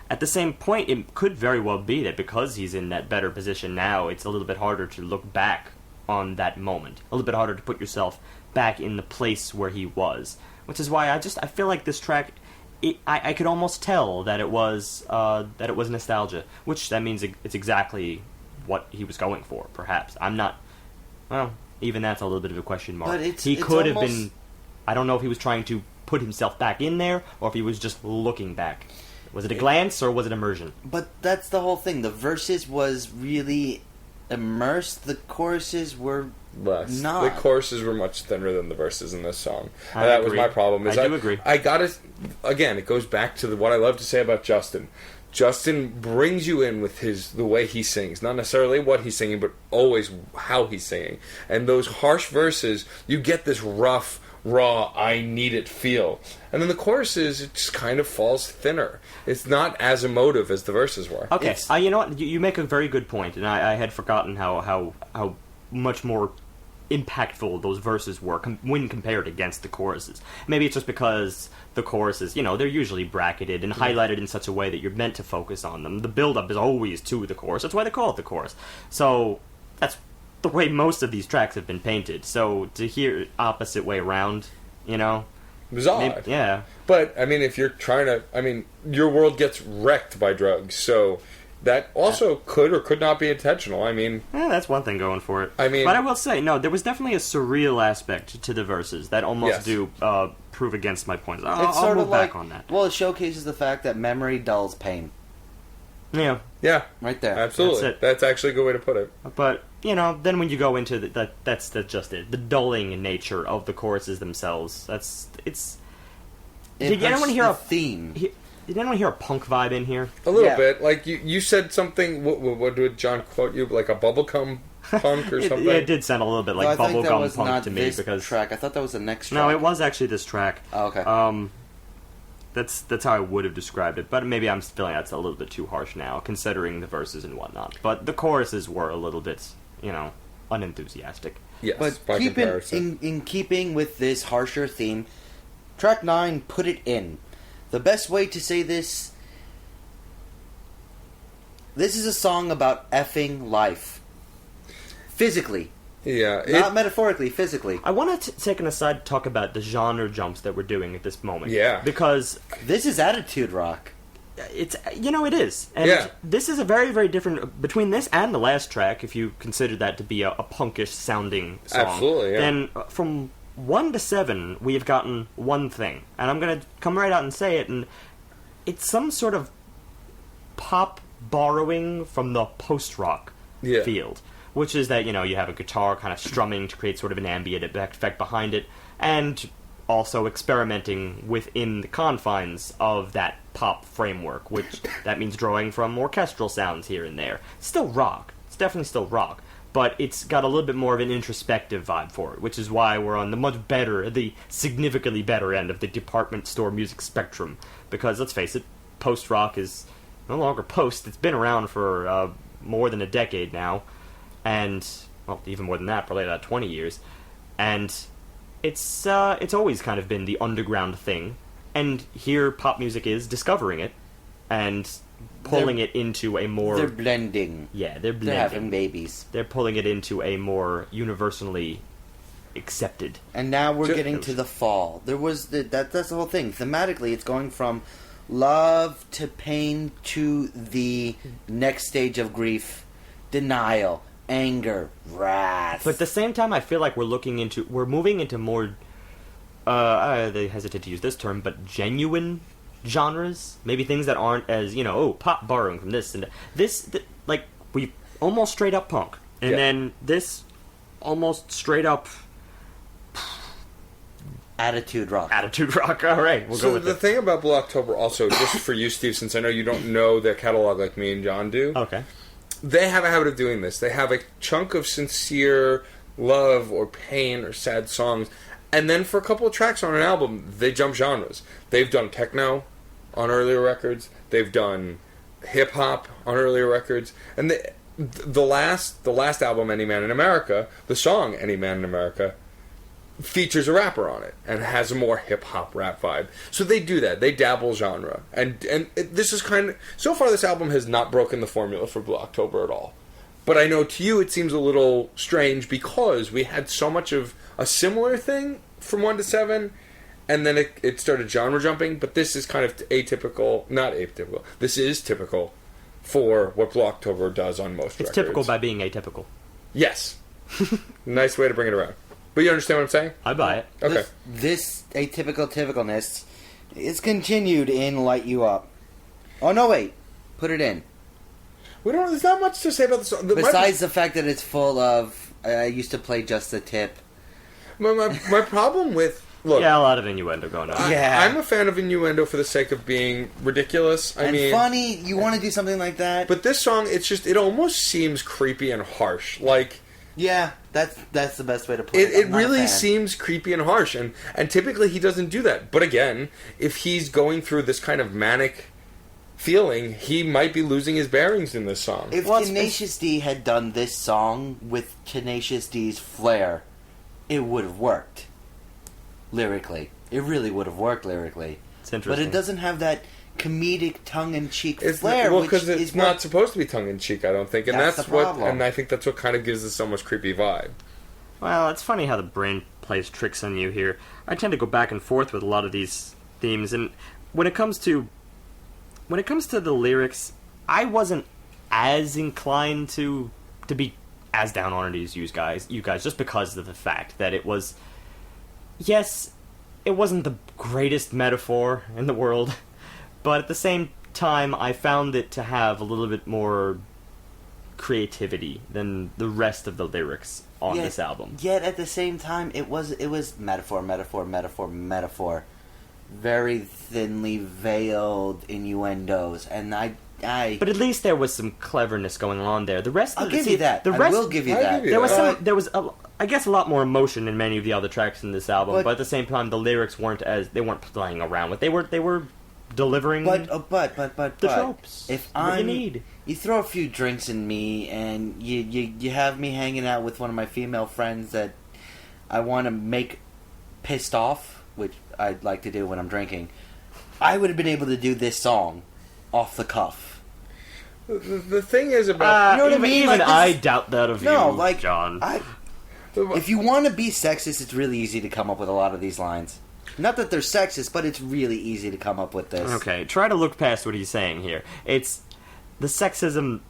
At the same point, it could very well be that because he's in that better position now, it's a little bit harder to look back on that moment. A little bit harder to put yourself back in the place where he was. Which is why I feel like this track, I could almost tell that it was nostalgia. Which, that means it's exactly what he was going for, perhaps. I'm not... Well, even that's a little bit of a question mark. But he could have been... I don't know if he was trying to put himself back in there, or if he was just looking back. Was it a glance or was it immersion? But that's the whole thing. The verses was really immersed. The choruses were less. not. The choruses were much thinner than the verses in this song. I That agree. was my problem. I do agree. I gotta, again, it goes back to what I love to say about Justin. Justin brings you in with the way he sings. Not necessarily what he's singing, but always how he's singing. And those harsh verses, you get this rough, raw, I need it feel. And then the choruses, it just kind of falls thinner. It's not as emotive as the verses were. Okay, you know what? You make a very good point, and I had forgotten how much more impactful those verses were when compared against the choruses. Maybe it's just because the choruses, they're usually bracketed and highlighted in such a way that you're meant to focus on them. The build-up is always to the chorus. That's why they call it the chorus. So that's the way most of these tracks have been painted. So to hear opposite way around, It was odd. yeah. But, if you're trying to... your world gets wrecked by drugs, so... That also could or could not be intentional. That's one thing going for it. But I will say, no, there was definitely a surreal aspect to the verses that almost do prove against my points. I'll move back on that. Well, it showcases the fact that memory dulls pain. Yeah. Yeah. Right there. Absolutely. That's actually a good way to put it. But, then when you go into that's just it. The dulling nature of the choruses themselves. Did anyone hear a theme? Did anyone hear a punk vibe in here? A little bit. Like, you said something, what did John quote you? Like a bubblegum punk or something? It did sound a little bit like bubblegum punk to me. Because track. I thought that was the next track. No, it was actually this track. Oh, okay. That's how I would have described it, but maybe I'm feeling that's a little bit too harsh now, considering the verses and whatnot. But the choruses were a little bit, unenthusiastic. Yes, but by comparison. in keeping with this harsher theme, track 9, Put It In. The best way to say this is a song about effing life. Physically. Yeah. Not metaphorically, physically. I want to take an aside to talk about the genre jumps that we're doing at this moment. Yeah. Because... This is attitude rock. It is. And this is a very, very different... Between this and the last track, if you consider that to be a punkish sounding song. Absolutely, yeah. Then from 1 to 7, we have gotten one thing. And I'm going to come right out and say it, and it's some sort of pop borrowing from the post-rock field. Which is that, you have a guitar kind of strumming to create sort of an ambient effect behind it, and also experimenting within the confines of that pop framework, which that means drawing from orchestral sounds here and there. Still rock. It's definitely still rock. But it's got a little bit more of an introspective vibe for it, which is why we're on the significantly better end of the department store music spectrum. Because, let's face it, post-rock is no longer post. It's been around for more than a decade now. And, well, even more than that, probably about 20 years. And it's always kind of been the underground thing. And here pop music is discovering it and pulling it into a more... They're blending. Yeah, they're blending. They're having babies. They're pulling it into a more universally accepted... And now we're getting to the fall. There was... That's the whole thing. Thematically, it's going from love to pain to the next stage of grief, denial, anger, wrath. But at the same time, I feel like we're moving into more, I hesitate to use this term, but genuine genres. Maybe things that aren't as, pop borrowing from this. And like, we almost straight up punk. And then this almost straight up... Attitude rock. Attitude rock, alright, we'll go with it. So the thing about Blue October also, just for you, Steve, since I know you don't know their catalog like me and John do... Okay. They have a habit of doing this. They have a chunk of sincere love or pain or sad songs, and then for a couple of tracks on an album, they jump genres. They've done techno on earlier records. They've done hip hop on earlier records, and the last album, Any Man in America, the song Any Man in America, features a rapper on it and has a more hip-hop rap vibe. So they do that. They dabble genre. And this is kind of... So far, this album has not broken the formula for Blue October at all. But I know to you it seems a little strange because we had so much of a similar thing from 1 to 7, and then it started genre jumping, but this is kind of atypical... Not atypical. This is typical for what Blue October does on most records. It's typical by being atypical. Yes. Nice way to bring it around. But you understand what I'm saying? I buy it. Okay. This atypical typicalness is continued in Light You Up. Oh, no, wait. Put it in. There's not much to say about the song. Besides the fact that it's full of, I used to play just the tip. My problem with... Look, yeah, a lot of innuendo going on. I'm a fan of innuendo for the sake of being ridiculous. I mean, funny. You want to do something like that. But this song, it almost seems creepy and harsh. Like... Yeah, that's the best way to put it. It really seems creepy and harsh, and typically he doesn't do that. But again, if he's going through this kind of manic feeling, he might be losing his bearings in this song. If Tenacious D had done this song with Tenacious D's flair, it would have worked. Lyrically. It really would have worked lyrically. It's interesting. But it doesn't have that comedic tongue-in-cheek flair. Well, because it's not supposed to be tongue-in-cheek, I don't think. And that's the problem. And I think that's what kind of gives it so much creepy vibe. Well, it's funny how the brain plays tricks on you here. I tend to go back and forth with a lot of these themes, and when it comes to the lyrics, I wasn't as inclined to be as down on it as you guys, just because of the fact that it was, yes, it wasn't the greatest metaphor in the world, but at the same time, I found it to have a little bit more creativity than the rest of the lyrics on this album. Yet at the same time, it was metaphor, metaphor, metaphor, metaphor. Very thinly veiled innuendos, and I. But at least there was some cleverness going on there. The rest, I'll give you that. I will give you that. There was I guess a lot more emotion in many of the other tracks in this album, but at the same time, the lyrics weren't playing around with. They were delivering. But the tropes. If what you need, you throw a few drinks in me, and you have me hanging out with one of my female friends that I want to make pissed off, which I'd like to do when I'm drinking. I would have been able to do this song off the cuff. The thing is about you know what I mean? Even I doubt that of you, John. If you want to be sexist, it's really easy to come up with a lot of these lines. Not that they're sexist, but it's really easy to come up with this. Okay, try to look past what he's saying here. It's the sexism.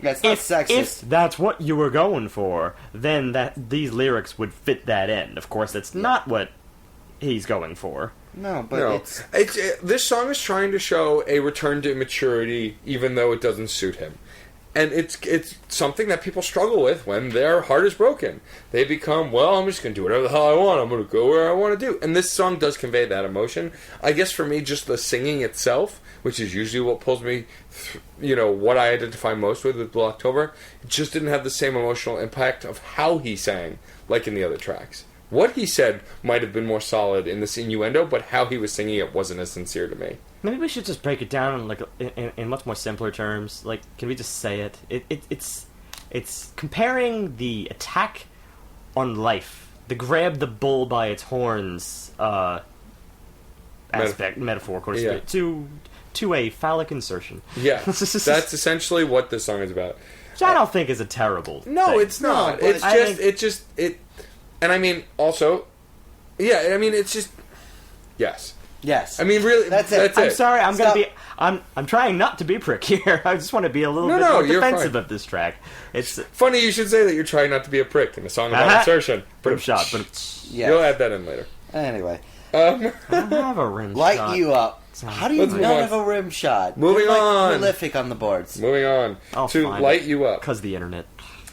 Yeah, it's not sexist. If that's what you were going for, then these lyrics would fit that end. Of course, that's not what he's going for. No, but this song is trying to show a return to immaturity, even though it doesn't suit him. And it's something that people struggle with when their heart is broken. They become, well, I'm just going to do whatever the hell I want. I'm going to go where I want to do. And this song does convey that emotion. I guess for me, just the singing itself, which is usually what pulls me, what I identify most with Blue October, it just didn't have the same emotional impact of how he sang, like in the other tracks. What he said might have been more solid in this innuendo, but how he was singing it wasn't as sincere to me. Maybe we should just break it down in much more simpler terms. Like, can we just say it? It's comparing the attack on life, the grab the bull by its horns metaphor, to a phallic insertion. Yeah, that's essentially what this song is about. Which I don't think is a terrible thing. It's not. No, And I mean, also, it's just, yes. Yes. I mean, really, that's it. I'm sorry. I'm trying not to be a prick here. I just want to be a little bit more defensive of this track. It's funny you should say that you're trying not to be a prick in a song about insertion. Rim shot, but you'll add that in later. Anyway, I don't have a rim shot. Light you up. How do you not have a rim shot? Moving on. Prolific on the boards. Moving on to Light You Up. Because the internet.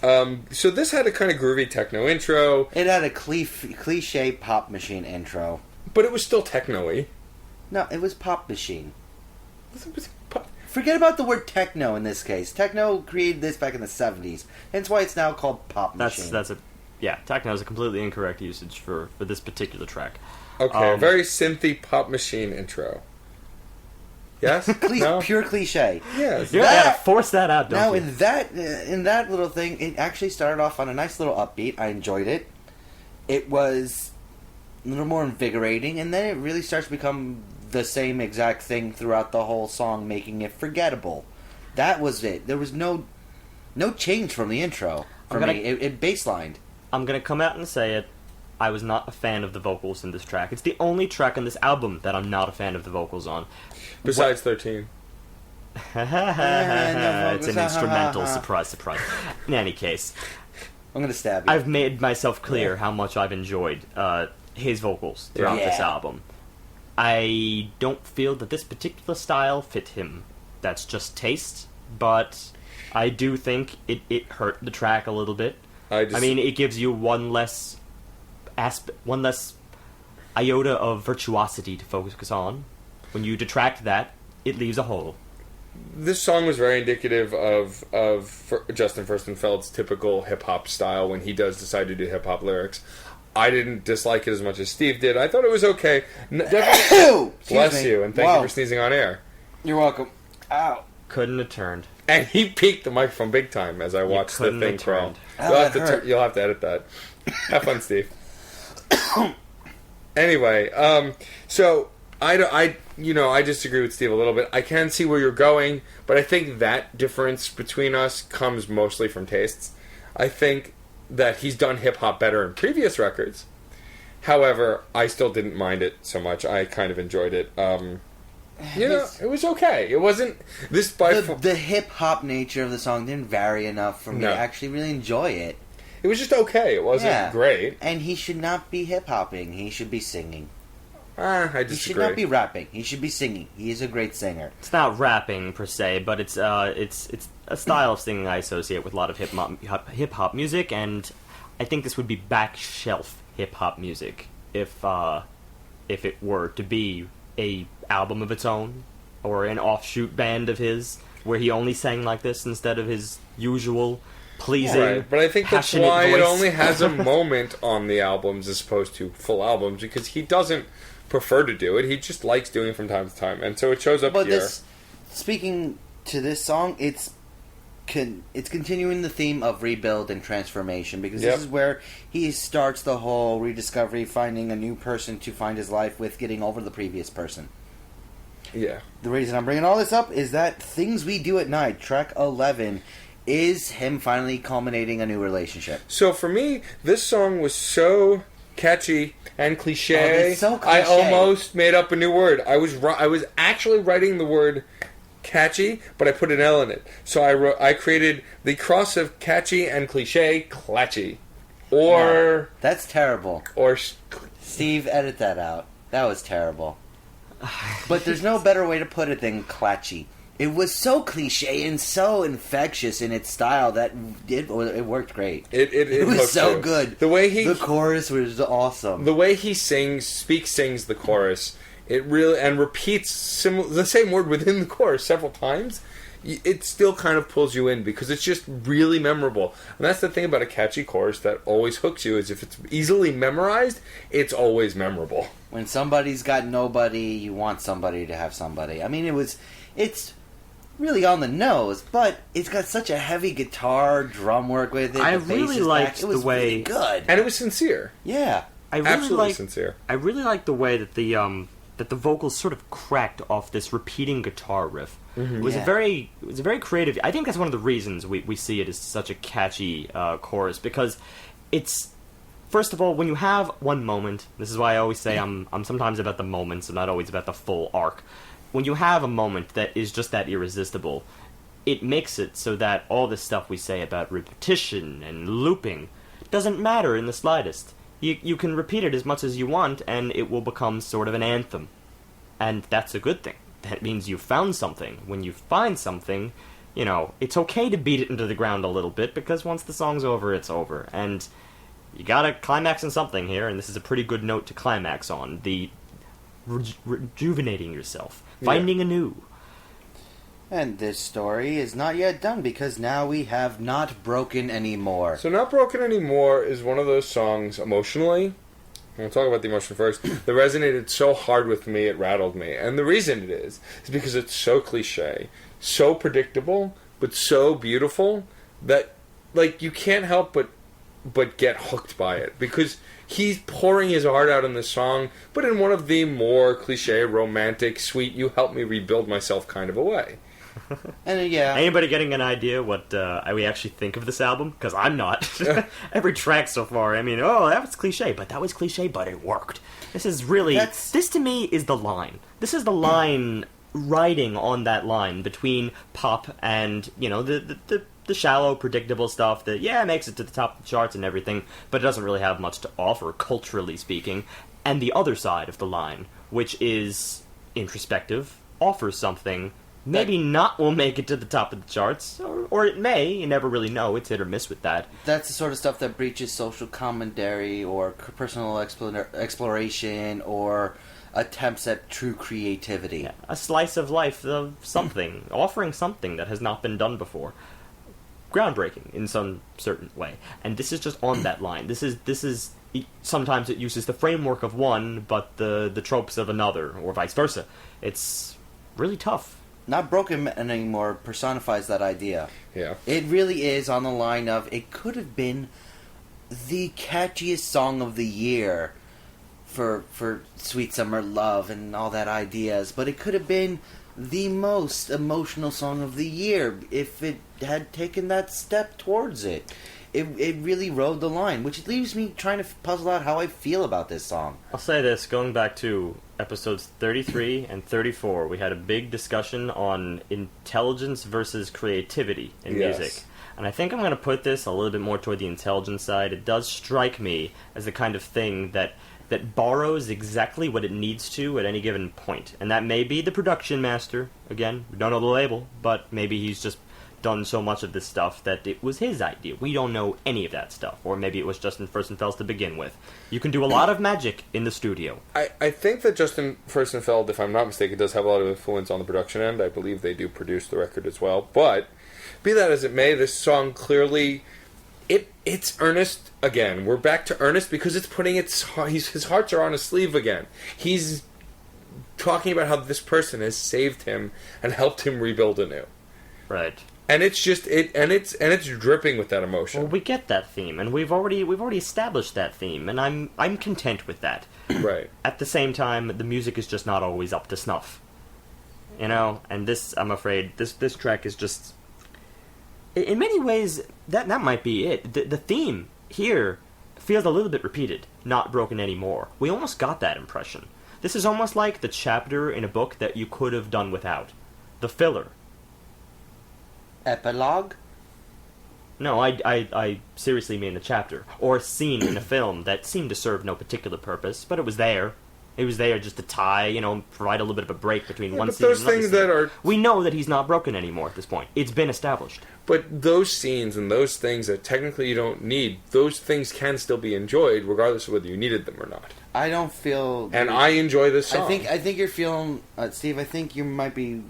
So this had a kind of groovy techno intro. It had a cliche pop machine intro. But it was still techno-y. No, it was pop machine. Forget about the word techno in this case. Techno created this back in the 70s. Hence why it's now called pop machine. Techno is a completely incorrect usage for this particular track. Okay, very synthy pop machine intro. Yes? No? Pure cliche. Yes. You gotta force that out, don't you? In that little thing, it actually started off on a nice little upbeat. I enjoyed it. It was a little more invigorating, and then it really starts to become the same exact thing throughout the whole song, making it forgettable. That was it. There was no change from the intro for me. It baselined. I'm gonna come out and say it. I was not a fan of the vocals in this track. It's the only track on this album that I'm not a fan of the vocals on. Besides 13. It's an instrumental. Surprise. In any case, I'm going to stab you. I've made myself clear how much I've enjoyed his vocals throughout this album. I don't feel that this particular style fit him that's just taste, but I do think it hurt the track a little bit. I mean, it gives you one less iota of virtuosity to focus on. When you detract that, it leaves a hole. This song was very indicative of Justin Furstenfeld's typical hip-hop style when he does decide to do hip-hop lyrics. I didn't dislike it as much as Steve did. I thought it was okay. Bless you, and thank you for sneezing on air. You're welcome. Ow. Couldn't have turned. And he peaked the microphone big time as I watched the thing crawl. You'll have to edit that. Have fun, Steve. Anyway, so I disagree with Steve a little bit. I can see where you're going, but I think that difference between us comes mostly from tastes. I think that he's done hip-hop better in previous records. However, I still didn't mind it so much. I kind of enjoyed it. It was okay. It wasn't... The hip-hop nature of the song didn't vary enough for me to actually really enjoy it. It was just okay. It wasn't great. And he should not be hip-hopping. He should be singing. I disagree. He should not be rapping. He should be singing. He is a great singer. It's not rapping per se, but it's a style of singing I associate with a lot of hip hop music, and I think this would be back shelf hip hop music if it were to be a album of its own or an offshoot band of his where he only sang like this instead of his usual pleasing. Right, but I think that's why it only has a moment on the albums as opposed to full albums, because he doesn't prefer to do it. He just likes doing it from time to time, and so it shows up here. Speaking to this song, it's continuing the theme of rebuild and transformation, because this is where he starts the whole rediscovery, finding a new person to find his life with, getting over the previous person. Yeah. The reason I'm bringing all this up is that Things We Do at Night, track 11, is him finally culminating a new relationship. So for me, this song was so catchy and cliche. It's so cliche. I almost made up a new word. I was actually writing the word catchy, but I put an L in it. So I created the cross of catchy and cliche, clatchy. Or... No, that's terrible. Or... Steve, edit that out. That was terrible. But there's no better way to put it than clatchy. It was so cliche and so infectious in its style that it worked great. It was so good. The chorus was awesome. The way he sings the chorus, it really, and repeats the same word within the chorus several times. It still kind of pulls you in because it's just really memorable. And that's the thing about a catchy chorus that always hooks you, is if it's easily memorized, it's always memorable. When somebody's got nobody, you want somebody to have somebody. I mean, it's really on the nose, but it's got such a heavy guitar drum work with it. I really liked the way... really good. And it was sincere. Yeah. Absolutely sincere. I really liked the way that the vocals sort of cracked off this repeating guitar riff. Mm-hmm. It was a very creative... I think that's one of the reasons we see it as such a catchy chorus, because it's... First of all, when you have one moment... This is why I always say I'm sometimes about the moments, I'm not always about the full arc. When you have a moment that is just that irresistible, it makes it so that all this stuff we say about repetition and looping doesn't matter in the slightest. You can repeat it as much as you want, and it will become sort of an anthem. And that's a good thing. That means you found something. When you find something, it's okay to beat it into the ground a little bit, because once the song's over, it's over. And you gotta climax on something here, and this is a pretty good note to climax on. The rejuvenating yourself. Finding anew. And this story is not yet done, because now we have Not Broken Anymore. So Not Broken Anymore is one of those songs, emotionally, I'm going to talk about the emotion first, that resonated so hard with me, it rattled me. And the reason it is because it's so cliche, so predictable, but so beautiful, that, you can't help but get hooked by it. Because he's pouring his heart out in this song, but in one of the more cliche, romantic, sweet, you help me rebuild myself kind of a way. And yeah. Anybody getting an idea what we actually think of this album? Because I'm not. Every track so far, that was cliche, but it worked. This is really... This to me is the line. This is the line riding on that line between pop and, the shallow, predictable stuff that, makes it to the top of the charts and everything, but it doesn't really have much to offer, culturally speaking. And the other side of the line, which is introspective, offers something, maybe not will make it to the top of the charts, or it may. You never really know. It's hit or miss with that. That's the sort of stuff that breaches social commentary or personal exploration or attempts at true creativity. Yeah, a slice of life of something, offering something that has not been done before. Groundbreaking in some certain way. And this is just on that line. This is sometimes it uses the framework of one, but the tropes of another, or vice versa. It's really tough. Not Broken Anymore personifies that idea. Yeah. It really is on the line of, it could have been the catchiest song of the year for Sweet Summer Love and all that ideas, but it could have been the most emotional song of the year if it had taken that step towards it. It really rode the line, which leaves me trying to puzzle out how I feel about this song. I'll say this, going back to episodes 33 and 34, we had a big discussion on intelligence versus creativity in music. And I think I'm going to put this a little bit more toward the intelligence side. It does strike me as the kind of thing that borrows exactly what it needs to at any given point. And that may be the production master. Again, we don't know the label, but maybe he's just done so much of this stuff that it was his idea. We don't know any of that stuff. Or maybe it was Justin Furstenfeld's to begin with. You can do a lot of magic in the studio. I think that Justin Furstenfeld, if I'm not mistaken, does have a lot of influence on the production end. I believe they do produce the record as well. But, be that as it may, this song clearly... It's earnest again. We're back to earnest because it's putting his hearts are on his sleeve again. He's talking about how this person has saved him and helped him rebuild anew. Right. And it's just it's dripping with that emotion. Well, we get that theme, and we've already established that theme, and I'm content with that. Right. At the same time, the music is just not always up to snuff. You know, and this, I'm afraid, this track is just... In many ways, that might be it. The theme here feels a little bit repeated, not broken anymore. We almost got that impression. This is almost like the chapter in a book that you could have done without. The filler. Epilogue? No, I seriously mean the chapter. Or a scene in a film that seemed to serve no particular purpose, but it was there. It was there just to tie, provide a little bit of a break between one scene and another things scene. that are... We know that he's not broken anymore at this point. It's been established. But those scenes and those things that technically you don't need, those things can still be enjoyed regardless of whether you needed them or not. I don't feel... And I enjoy this song. I think you're feeling... Steve, I think you might be...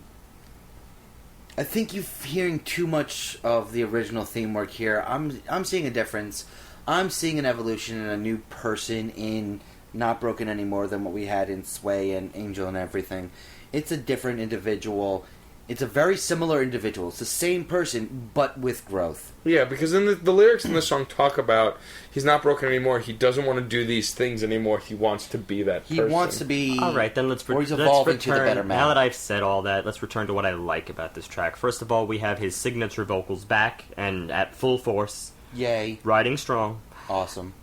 I think you're hearing too much of the original theme work here. I'm seeing a difference. I'm seeing an evolution and a new person in Not Broken Anymore than what we had in Sway and Angel and everything. It's a different individual. It's a very similar individual. It's the same person, but with growth. Yeah, because in the lyrics in the song talk about he's not broken anymore. He doesn't want to do these things anymore. He wants to be that person. He wants to be... All right, then let's he's evolving to the better man. Now that I've said all that, let's return to what I like about this track. First of all, we have his signature vocals back and at full force. Yay. Riding strong. Awesome.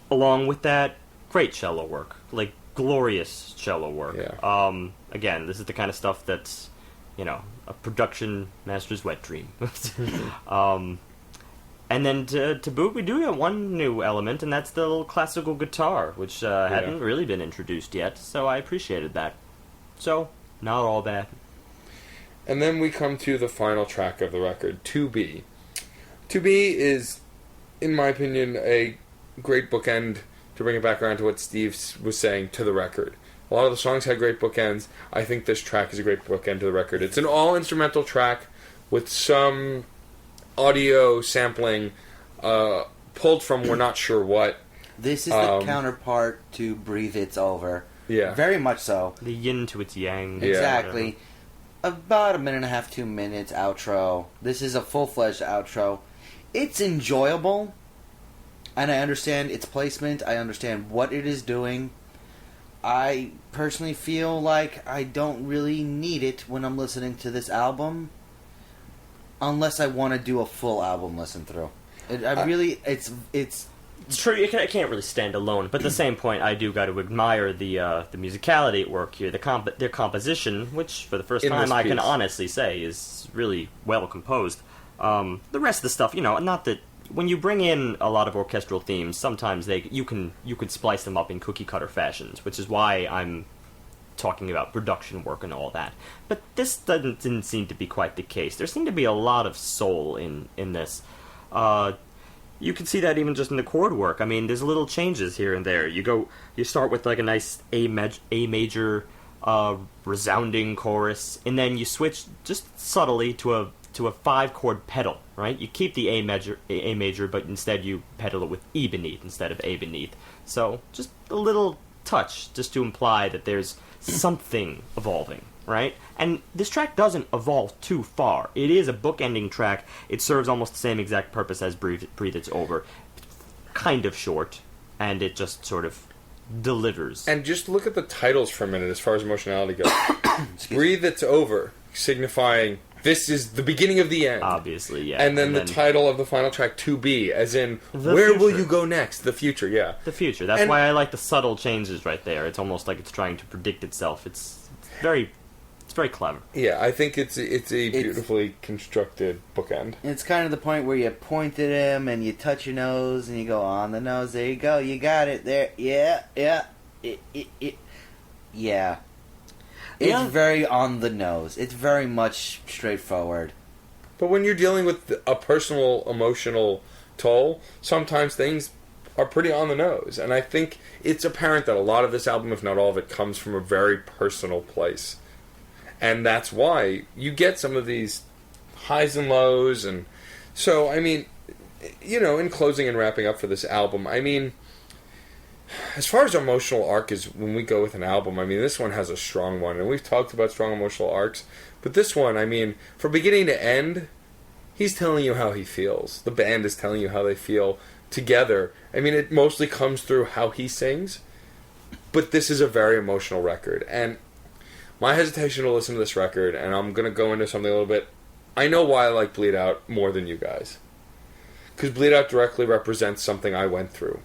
Along with that, great cello work. Like, glorious cello work. Yeah. Again, this is the kind of stuff that's... a production master's wet dream. And then to boot, we do have one new element, and that's the little classical guitar, which hadn't really been introduced yet, so I appreciated that. So, not all bad. And then we come to the final track of the record, 2B. 2B is, in my opinion, a great bookend, to bring it back around to what Steve was saying, to the record. A lot of the songs had great bookends. I think this track is a great bookend to the record. It's an all-instrumental track with some audio sampling pulled from we're not sure what. This is the counterpart to Breathe It's Over. Yeah. Very much so. The yin to its yang. Exactly. About a minute and a half, 2 minutes outro. This is a full-fledged outro. It's enjoyable, and I understand its placement. I understand what it is doing. I personally feel like I don't really need it when I'm listening to this album, unless I want to do a full album listen through. It's true. It can't really stand alone. But at the same point, I do got to admire the musicality at work here, their composition, which for the first time I can honestly say is really well composed. The rest of the stuff, not that. When you bring in a lot of orchestral themes, sometimes you can splice them up in cookie cutter fashions, which is why I'm talking about production work and all that. But this didn't seem to be quite the case. There seemed to be a lot of soul in this. You can see that even just in the chord work. I mean, there's little changes here and there. You start with like a nice A major resounding chorus, and then you switch just subtly to a 5-chord pedal, right? You keep the A major, but instead you pedal it with E beneath instead of A beneath. So just a little touch, just to imply that there's something evolving, right? And this track doesn't evolve too far. It is a bookending track. It serves almost the same exact purpose as Breathe It's Over. Kind of short, and it just sort of delivers. And just look at the titles for a minute as far as emotionality goes. Breathe It's Over, signifying this is the beginning of the end. Obviously, yeah. And then the title of the final track, To Be, as in, where future. will you go next? The future, yeah. The future. That's why I like the subtle changes right there. It's almost like it's trying to predict itself. It's very clever. Yeah, I think it's a beautifully constructed bookend. It's kind of the point where you point at him and you touch your nose and you go, on the nose, there you go, you got it there. Yeah. It's very on the nose. It's very much straightforward. But when you're dealing with a personal, emotional toll, sometimes things are pretty on the nose. And I think it's apparent that a lot of this album, if not all of it, comes from a very personal place. And that's why you get some of these highs and lows. And so, I mean, in closing and wrapping up for this album, I mean, as far as emotional arc is when we go with an album, I mean, this one has a strong one. And we've talked about strong emotional arcs. But this one, I mean, from beginning to end, he's telling you how he feels. The band is telling you how they feel together. I mean, it mostly comes through how he sings. But this is a very emotional record. And my hesitation to listen to this record, and I'm going to go into something a little bit, I know why I like Bleed Out more than you guys. Because Bleed Out directly represents something I went through.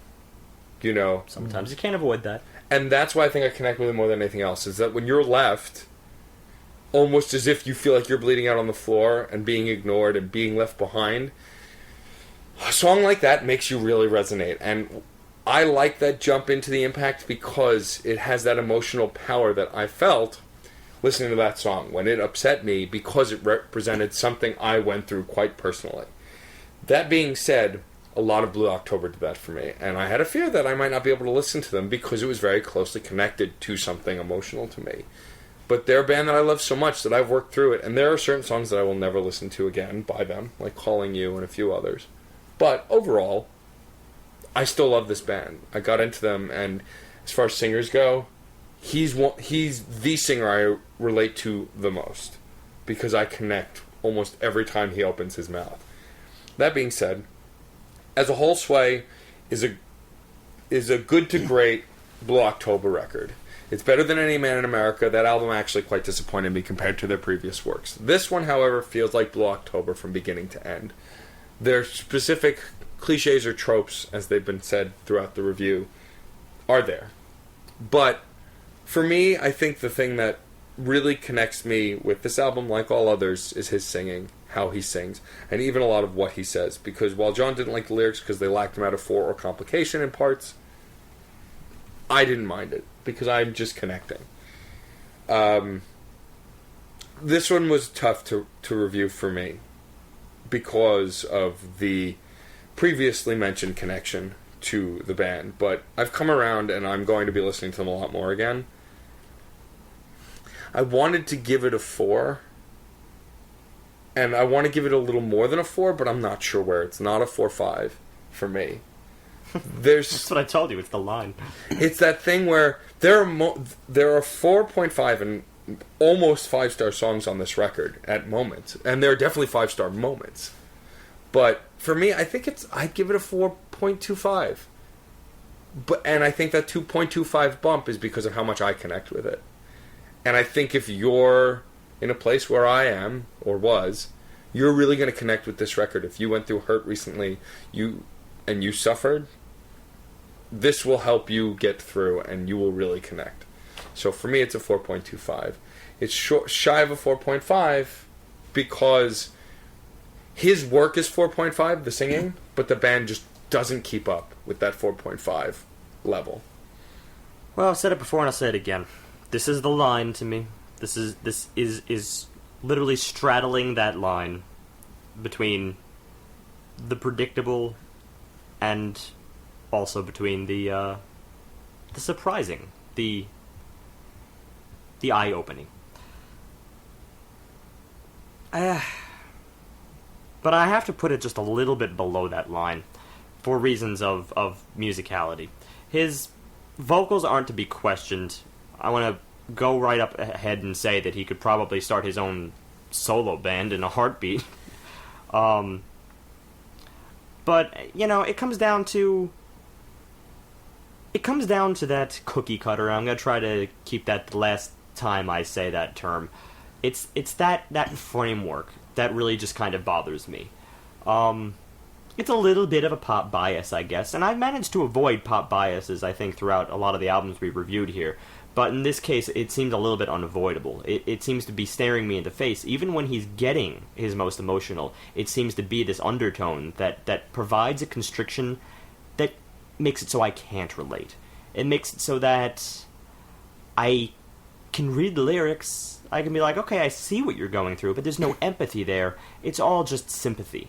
Sometimes you can't avoid that. And that's why I think I connect with it more than anything else, is that when you're left, almost as if you feel like you're bleeding out on the floor and being ignored and being left behind, a song like that makes you really resonate. And I like that jump into the impact because it has that emotional power that I felt listening to that song when it upset me, because it represented something I went through quite personally. That being said, a lot of Blue October did that for me, and I had a fear that I might not be able to listen to them because it was very closely connected to something emotional to me. But they're a band that I love so much that I've worked through it, and there are certain songs that I will never listen to again by them, like Calling You and a few others. But overall, I still love this band. I got into them, and as far as singers go, he's the singer I relate to the most, because I connect almost every time he opens his mouth. That being said, as a whole, Sway is a good to great Blue October record. It's better than Any Man in America. That album actually quite disappointed me compared to their previous works. This one, however, feels like Blue October from beginning to end. Their specific cliches or tropes, as they've been said throughout the review, are there. But for me, I think the thing that really connects me with this album, like all others, is his singing, how he sings, and even a lot of what he says. Because while John didn't like the lyrics because they lacked metaphor or complication in parts, I didn't mind it because I'm just connecting. This one was tough to review for me because of the previously mentioned connection to the band, but I've come around and I'm going to be listening to them a lot more again. I wanted to give it a 4, and I want to give it a little more than a 4, but I'm not sure where. It's not a 4.5 for me. That's what I told you. It's the line. It's that thing where there are 4.5 and almost 5-star songs on this record at moments, and there are definitely 5-star moments. But for me, I think I'd give it a 4.25. And I think that 2.25 bump is because of how much I connect with it. And I think if you're in a place where I am, or was, you're really going to connect with this record. If you went through hurt recently, you suffered, this will help you get through, and you will really connect. So for me, it's a 4.25. It's shy of a 4.5 because his work is 4.5, the singing, but the band just doesn't keep up with that 4.5 level. Well, I've said it before and I'll say it again. this is the line to me. This is literally straddling that line between the predictable and also between the surprising, the eye-opening. But I have to put it just a little bit below that line for reasons of musicality. His vocals aren't to be questioned. I want to go right up ahead and say that he could probably start his own solo band in a heartbeat. But, it comes down to that cookie cutter. I'm going to try to keep that the last time I say that term. It's that framework that really just kind of bothers me. It's a little bit of a pop bias, I guess, and I've managed to avoid pop biases, I think, throughout a lot of the albums we've reviewed here. But in this case, it seemed a little bit unavoidable. It seems to be staring me in the face. Even when he's getting his most emotional, it seems to be this undertone that provides a constriction that makes it so I can't relate. It makes it so that I can read the lyrics. I can be like, okay, I see what you're going through, but there's no empathy there. It's all just sympathy.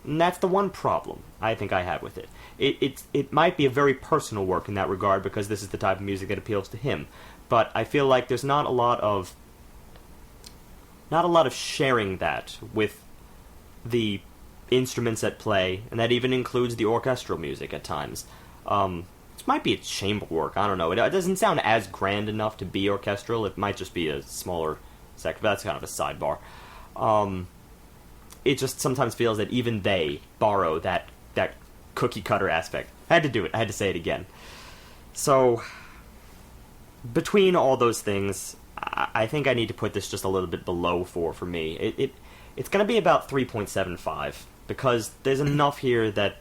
And that's the one problem I think I have with it. It might be a very personal work in that regard because this is the type of music that appeals to him. But I feel like there's not a lot of sharing that with the instruments at play, and that even includes the orchestral music at times. This might be a chamber work, I don't know. It doesn't sound as grand enough to be orchestral. It might just be a smaller sector, but that's kind of a sidebar. It just sometimes feels that even they borrow that cookie cutter aspect. I had to do it. I had to say it again. So, between all those things, I think I need to put this just a little bit below 4 for me. It's going to be about 3.75 because there's enough here that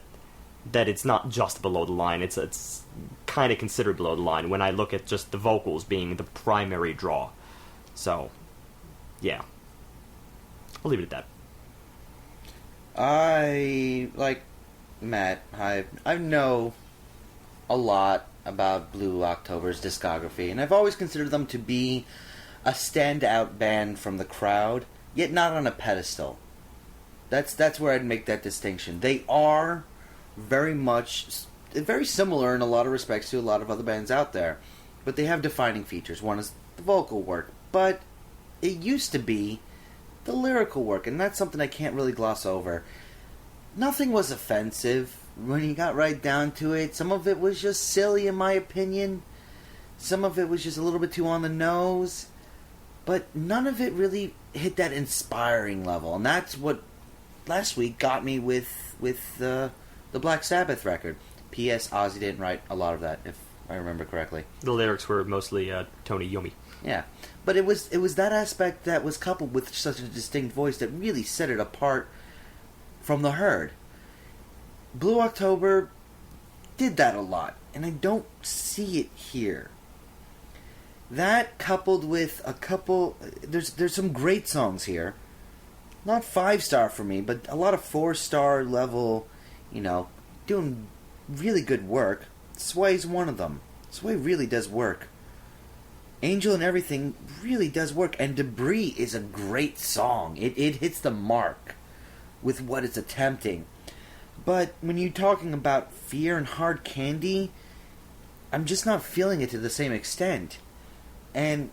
it's not just below the line. It's kind of considered below the line when I look at just the vocals being the primary draw. So, yeah. I'll leave it at that. I, like Matt, I know a lot about Blue October's discography, and I've always considered them to be a standout band from the crowd, yet not on a pedestal. That's where I'd make that distinction. They are very similar in a lot of respects to a lot of other bands out there, but they have defining features. One is the vocal work, but it used to be the lyrical work, and that's something I can't really gloss over. Nothing was offensive when you got right down to it. Some of it was just silly, in my opinion. Some of it was just a little bit too on the nose. But none of it really hit that inspiring level, and that's what last week got me with the Black Sabbath record. P.S. Ozzy didn't write a lot of that, if I remember correctly. The lyrics were mostly Tony Iommi. Yeah, but it was that aspect that was coupled with such a distinct voice that really set it apart from the herd. Blue October did that a lot, and I don't see it here. That coupled with a couple... There's some great songs here. Not 5-star for me, but a lot of 4-star level, doing really good work. Sway's one of them. Sway really does work. Angel and Everything really does work, and Debris is a great song. It hits the mark with what it's attempting. But when you're talking about Fear and Hard Candy, I'm just not feeling it to the same extent. And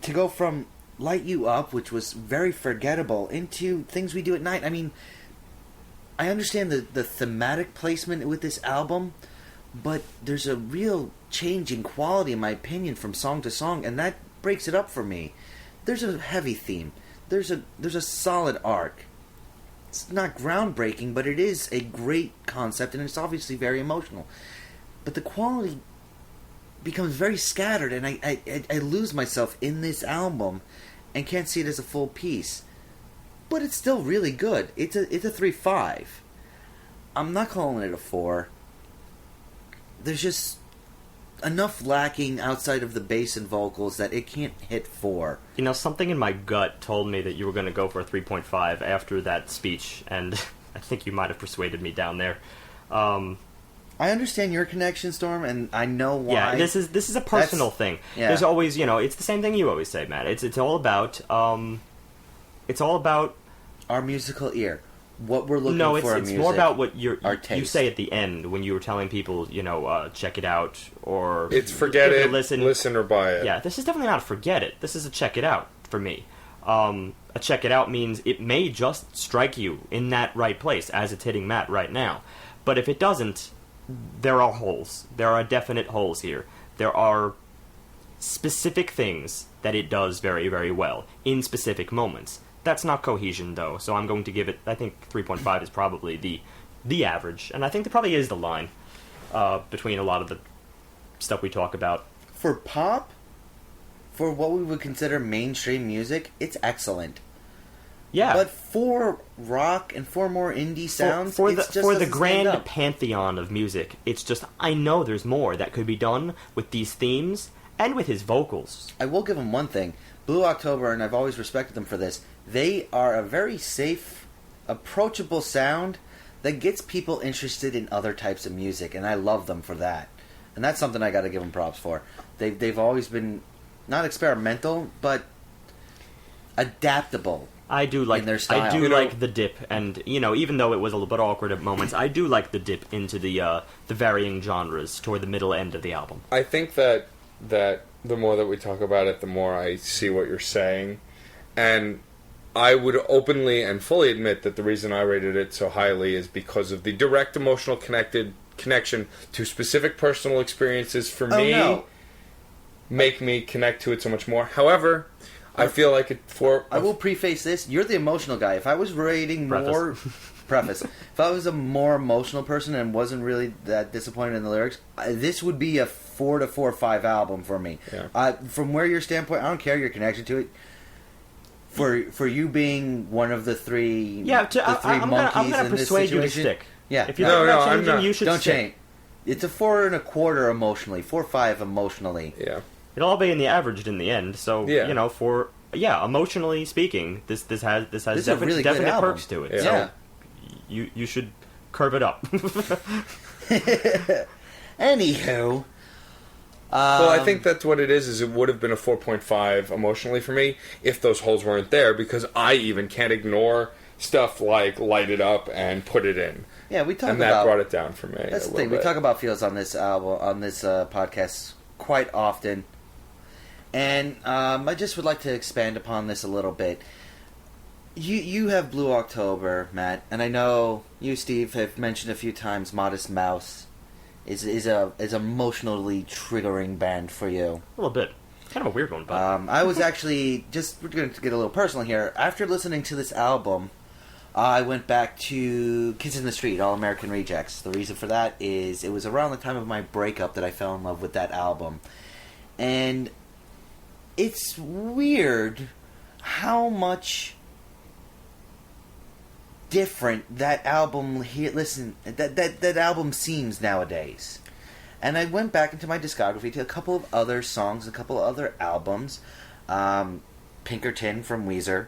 to go from Light You Up, which was very forgettable, into Things We Do at Night, I mean, I understand the thematic placement with this album, but there's a real change in quality, in my opinion, from song to song, and that breaks it up for me. There's a heavy theme. There's a solid arc. It's not groundbreaking, but it is a great concept, and it's obviously very emotional. But the quality becomes very scattered, and I lose myself in this album and can't see it as a full piece. But it's still really good. It's a 3.5. I'm not calling it a 4. There's just enough lacking outside of the bass and vocals that it can't hit 4. Something in my gut told me that you were going to go for a 3.5 after that speech, and I think you might have persuaded me down there. I understand your connection, Storm, and I know why. Yeah, this is a personal thing. Yeah. There's always, it's the same thing you always say, Matt. It's all about our musical ear. What we're looking no, for in it's music. more about what our you taste. say at the end when you were telling people, check it out or It's forget give it, listen or buy it. Yeah, this is definitely not a forget it. This is a check it out for me. A check it out means it may just strike you in that right place as it's hitting Matt right now. But if it doesn't, there are holes. There are definite holes here. There are specific things that it does very, very well in specific moments. That's not cohesion, though, so I'm going to give it, I think 3.5 is probably the average, and I think there probably is the line between a lot of the stuff we talk about. For pop, for what we would consider mainstream music, it's excellent. Yeah. But for rock and for more indie sounds, for it just the doesn't grand stand up. pantheon of music, it's just, I know there's more that could be done with these themes and with his vocals. I will give them one thing. Blue October, and I've always respected them for this, they are a very safe, approachable sound that gets people interested in other types of music, and I love them for that. And that's something I got to give them props for. They've always been not experimental, but adaptable. I do like in their style. I do like the dip, and even though it was a little bit awkward at moments, I do like the dip into the varying genres toward the middle end of the album. I think that the more that we talk about it, the more I see what you're saying, and I would openly and fully admit that the reason I rated it so highly is because of the direct emotional connection to specific personal experiences for me. No. Make me connect to it so much more. However, I feel like I will preface this. You're the emotional guy. If I was rating more... Preface. If I was a more emotional person and wasn't really that disappointed in the lyrics, this would be a 4 to 4 or 5 album for me. Yeah. From where your standpoint, I don't care your connection to it. For you being one of the three, I'm gonna persuade you to stick. Yeah, if you don't changing, I'm not. You should don't stick. change. It's a 4 1/4 emotionally, 4 5 emotionally. Yeah. It'll all be in the averaged in the end. So emotionally speaking, this has a really good definite album. perks to it. Yeah. So you should curve it up. Anywho. Well, I think that's what it is it would have been a 4.5 emotionally for me if those holes weren't there, because I even can't ignore stuff like Light It Up and Put It In. Yeah, we talk and about... that brought it down for me. That's the thing. Bit. We talk about feels on this album, on this podcast quite often. And I just would like to expand upon this a little bit. You have Blue October, Matt, and I know you, Steve, have mentioned a few times Modest Mouse is a emotionally triggering band for you. A little bit. Kind of a weird one, but... I was actually, we're going to get a little personal here. After listening to this album, I went back to Kids in the Street, All American Rejects. The reason for that is it was around the time of my breakup that I fell in love with that album. And it's weird how much different that album that album seems nowadays. And I went back into my discography to a couple of other songs, a couple of other albums. Pinkerton from Weezer,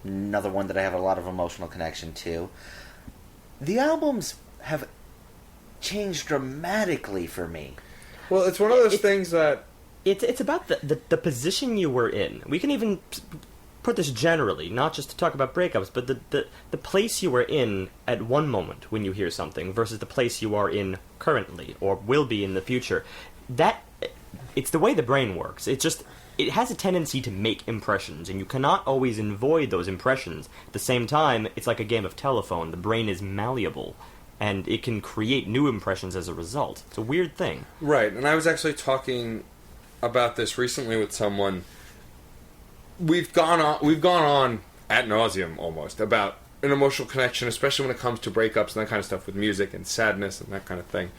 another one that I have a lot of emotional connection to. The albums have changed dramatically for me. Well, it's one of those things that... It's about the position you were in. We can even put this generally, not just to talk about breakups, but the place you were in at one moment when you hear something versus the place you are in currently or will be in the future. It's the way the brain works. It has a tendency to make impressions, and you cannot always avoid those impressions. At the same time, it's like a game of telephone. The brain is malleable, and it can create new impressions as a result. It's a weird thing. Right, and I was actually talking about this recently with someone. We've gone on ad nauseum almost about an emotional connection, especially when it comes to breakups and that kind of stuff with music and sadness and that kind of thing.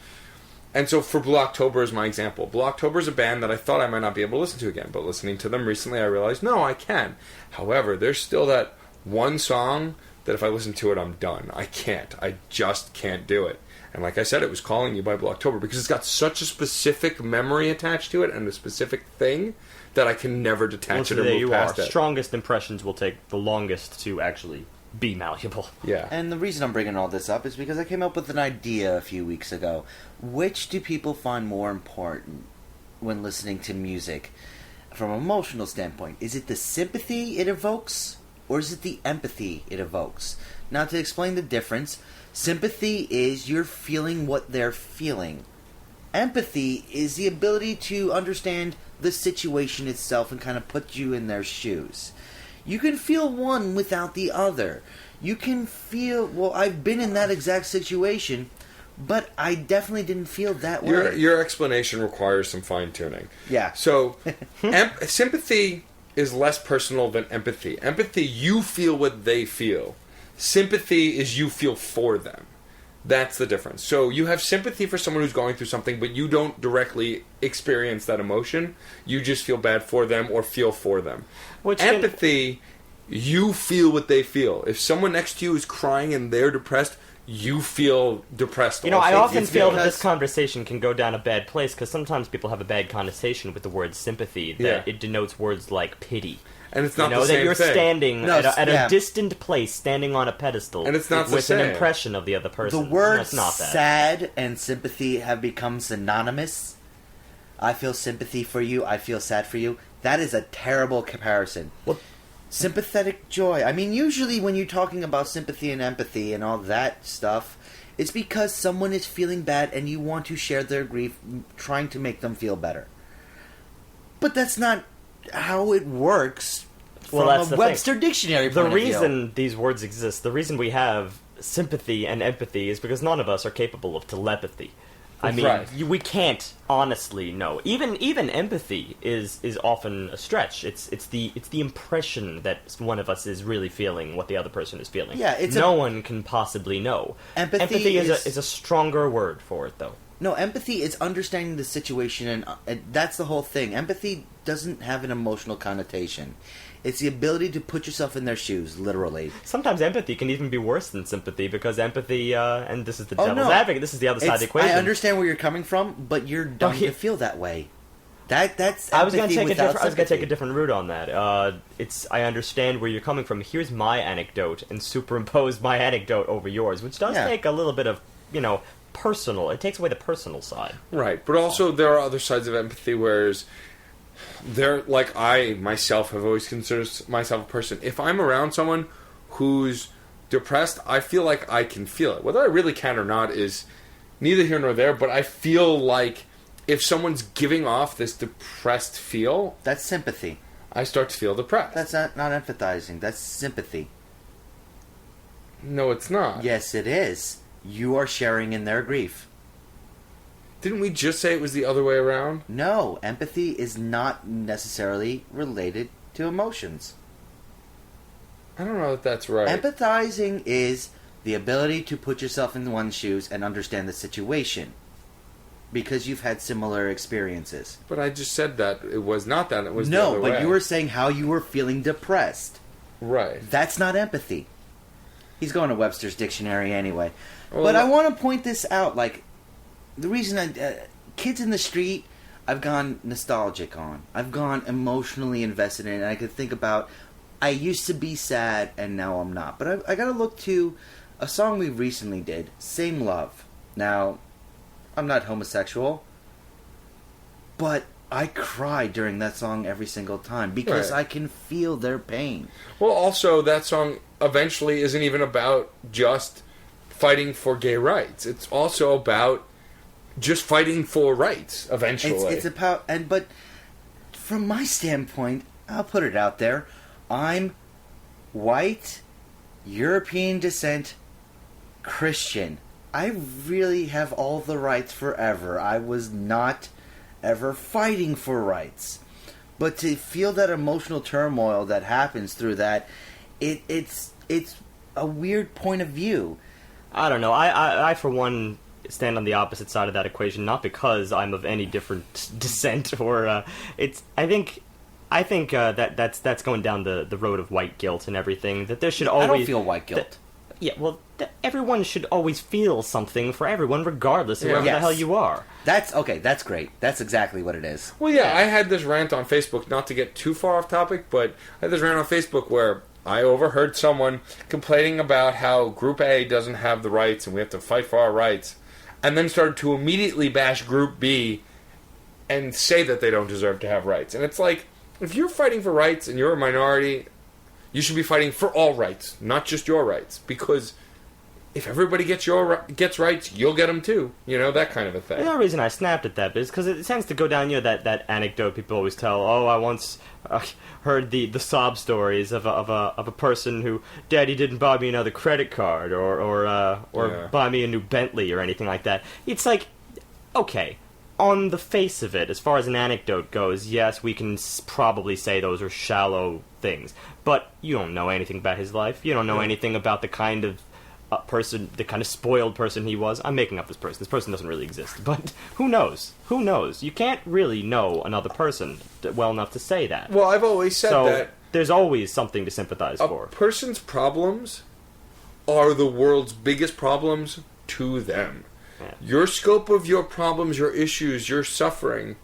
And so for Blue October is my example. Blue October is a band that I thought I might not be able to listen to again, but listening to them recently I realized, no, I can. However, there's still that one song that if I listen to it, I'm done. I can't. I just can't do it. And like I said, it was Calling You by Blue October because it's got such a specific memory attached to it and a specific thing that I can never detach it or move past it. Strongest impressions will take the longest to actually be malleable. Yeah. And the reason I'm bringing all this up is because I came up with an idea a few weeks ago. Which do people find more important when listening to music from an emotional standpoint? Is it the sympathy it evokes, or is it the empathy it evokes? Now, to explain the difference, sympathy is you're feeling what they're feeling. Empathy is the ability to understand the situation itself and kind of put you in their shoes. You can feel one without the other. You can feel, well, I've been in that exact situation, but I definitely didn't feel that way. Your explanation requires some fine-tuning. Yeah. So, sympathy is less personal than empathy. Empathy, you feel what they feel. Sympathy is you feel for them. That's the difference. So you have sympathy for someone who's going through something, but you don't directly experience that emotion. You just feel bad for them or feel for them. Empathy, you feel what they feel. If someone next to you is crying and they're depressed, you feel depressed. You know, I often feel that this conversation can go down a bad place because sometimes people have a bad connotation with the word sympathy, that it denotes words like pity. And it's not the same thing. That you're standing at a distant place, standing on a pedestal, and it's not with an impression of the other person. The words sad and sympathy have become synonymous. I feel sympathy for you, I feel sad for you. That is a terrible comparison. Well, sympathetic joy. I mean, usually when you're talking about sympathy and empathy and all that stuff, it's because someone is feeling bad and you want to share their grief, trying to make them feel better. But that's not how it works from a Webster dictionary point of view. The reason these words exist, the reason we have sympathy and empathy is because none of us are capable of telepathy. I mean, we can't honestly know. Even empathy is often a stretch. It's the impression that one of us is really feeling what the other person is feeling. Yeah, no one can possibly know. Empathy is a stronger word for it, though. No, empathy is understanding the situation, and that's the whole thing. Empathy doesn't have an emotional connotation. It's the ability to put yourself in their shoes, literally. Sometimes empathy can even be worse than sympathy, because empathy, and this is the devil's advocate, this is the other side of the equation. I understand where you're coming from, but you're dumb to feel that way. That's empathy. I was going to take a different route on that. I understand where you're coming from. Here's my anecdote, and superimpose my anecdote over yours, which does take a little bit of, personal. It takes away the personal side. Right, but also there are other sides of empathy, whereas I myself have always considered myself a person. If I'm around someone who's depressed, I feel like I can feel it. Whether I really can or not is neither here nor there, but I feel like if someone's giving off this depressed feel... That's sympathy. I start to feel depressed. That's not empathizing. That's sympathy. No, it's not. Yes, it is. You are sharing in their grief. Didn't we just say it was the other way around? No, empathy is not necessarily related to emotions. I don't know if that's right. Empathizing is the ability to put yourself in one's shoes and understand the situation. Because you've had similar experiences. But I just said that it was not that, it was the other way. No, but you were saying how you were feeling depressed. Right. That's not empathy. He's going to Webster's dictionary anyway. Well, but I want to point this out, the reason kids in the street, I've gone nostalgic on. I've gone emotionally invested in it. I could think about, I used to be sad and now I'm not. But I got to look to a song we recently did, Same Love. Now, I'm not homosexual, but I cry during that song every single time because I can feel their pain. Well, also, that song eventually isn't even about just fighting for gay rights. It's also about just fighting for rights, eventually. It's about... But from my standpoint, I'll put it out there, I'm white, European descent, Christian. I really have all the rights forever. I was not ever fighting for rights. But to feel that emotional turmoil that happens through that, it's a weird point of view. I don't know. I for one stand on the opposite side of that equation, not because I'm of any different descent or I think that's going down the road of white guilt and everything. That there should always... I don't feel white guilt. Yeah, well, everyone should always feel something for everyone, regardless of wherever the Yes. hell you are. That's great. That's exactly what it is. Well, yeah, I had this rant on Facebook, not to get too far off topic, but I had this rant on Facebook where I overheard someone complaining about how Group A doesn't have the rights and we have to fight for our rights, and then started to immediately bash Group B and say that they don't deserve to have rights. And it's like, if you're fighting for rights and you're a minority, you should be fighting for all rights, not just your rights. Because if everybody gets rights, you'll get them too. You know, that kind of a thing. The only reason I snapped at that is because it tends to go down, that anecdote people always tell. Oh, I once heard the sob stories of a person who, Daddy didn't buy me another credit card or buy me a new Bentley or anything like that. It's like, okay, on the face of it, as far as an anecdote goes, yes, we can probably say those are shallow things. But you don't know anything about his life. You don't know anything about the kind of person, the kind of spoiled person he was. I'm making up this person. This person doesn't really exist. But who knows? Who knows? You can't really know another person well enough to say that. Well, I've always said that there's always something to sympathize for. A person's problems are the world's biggest problems to them. Yeah. Your scope of your problems, your issues, your suffering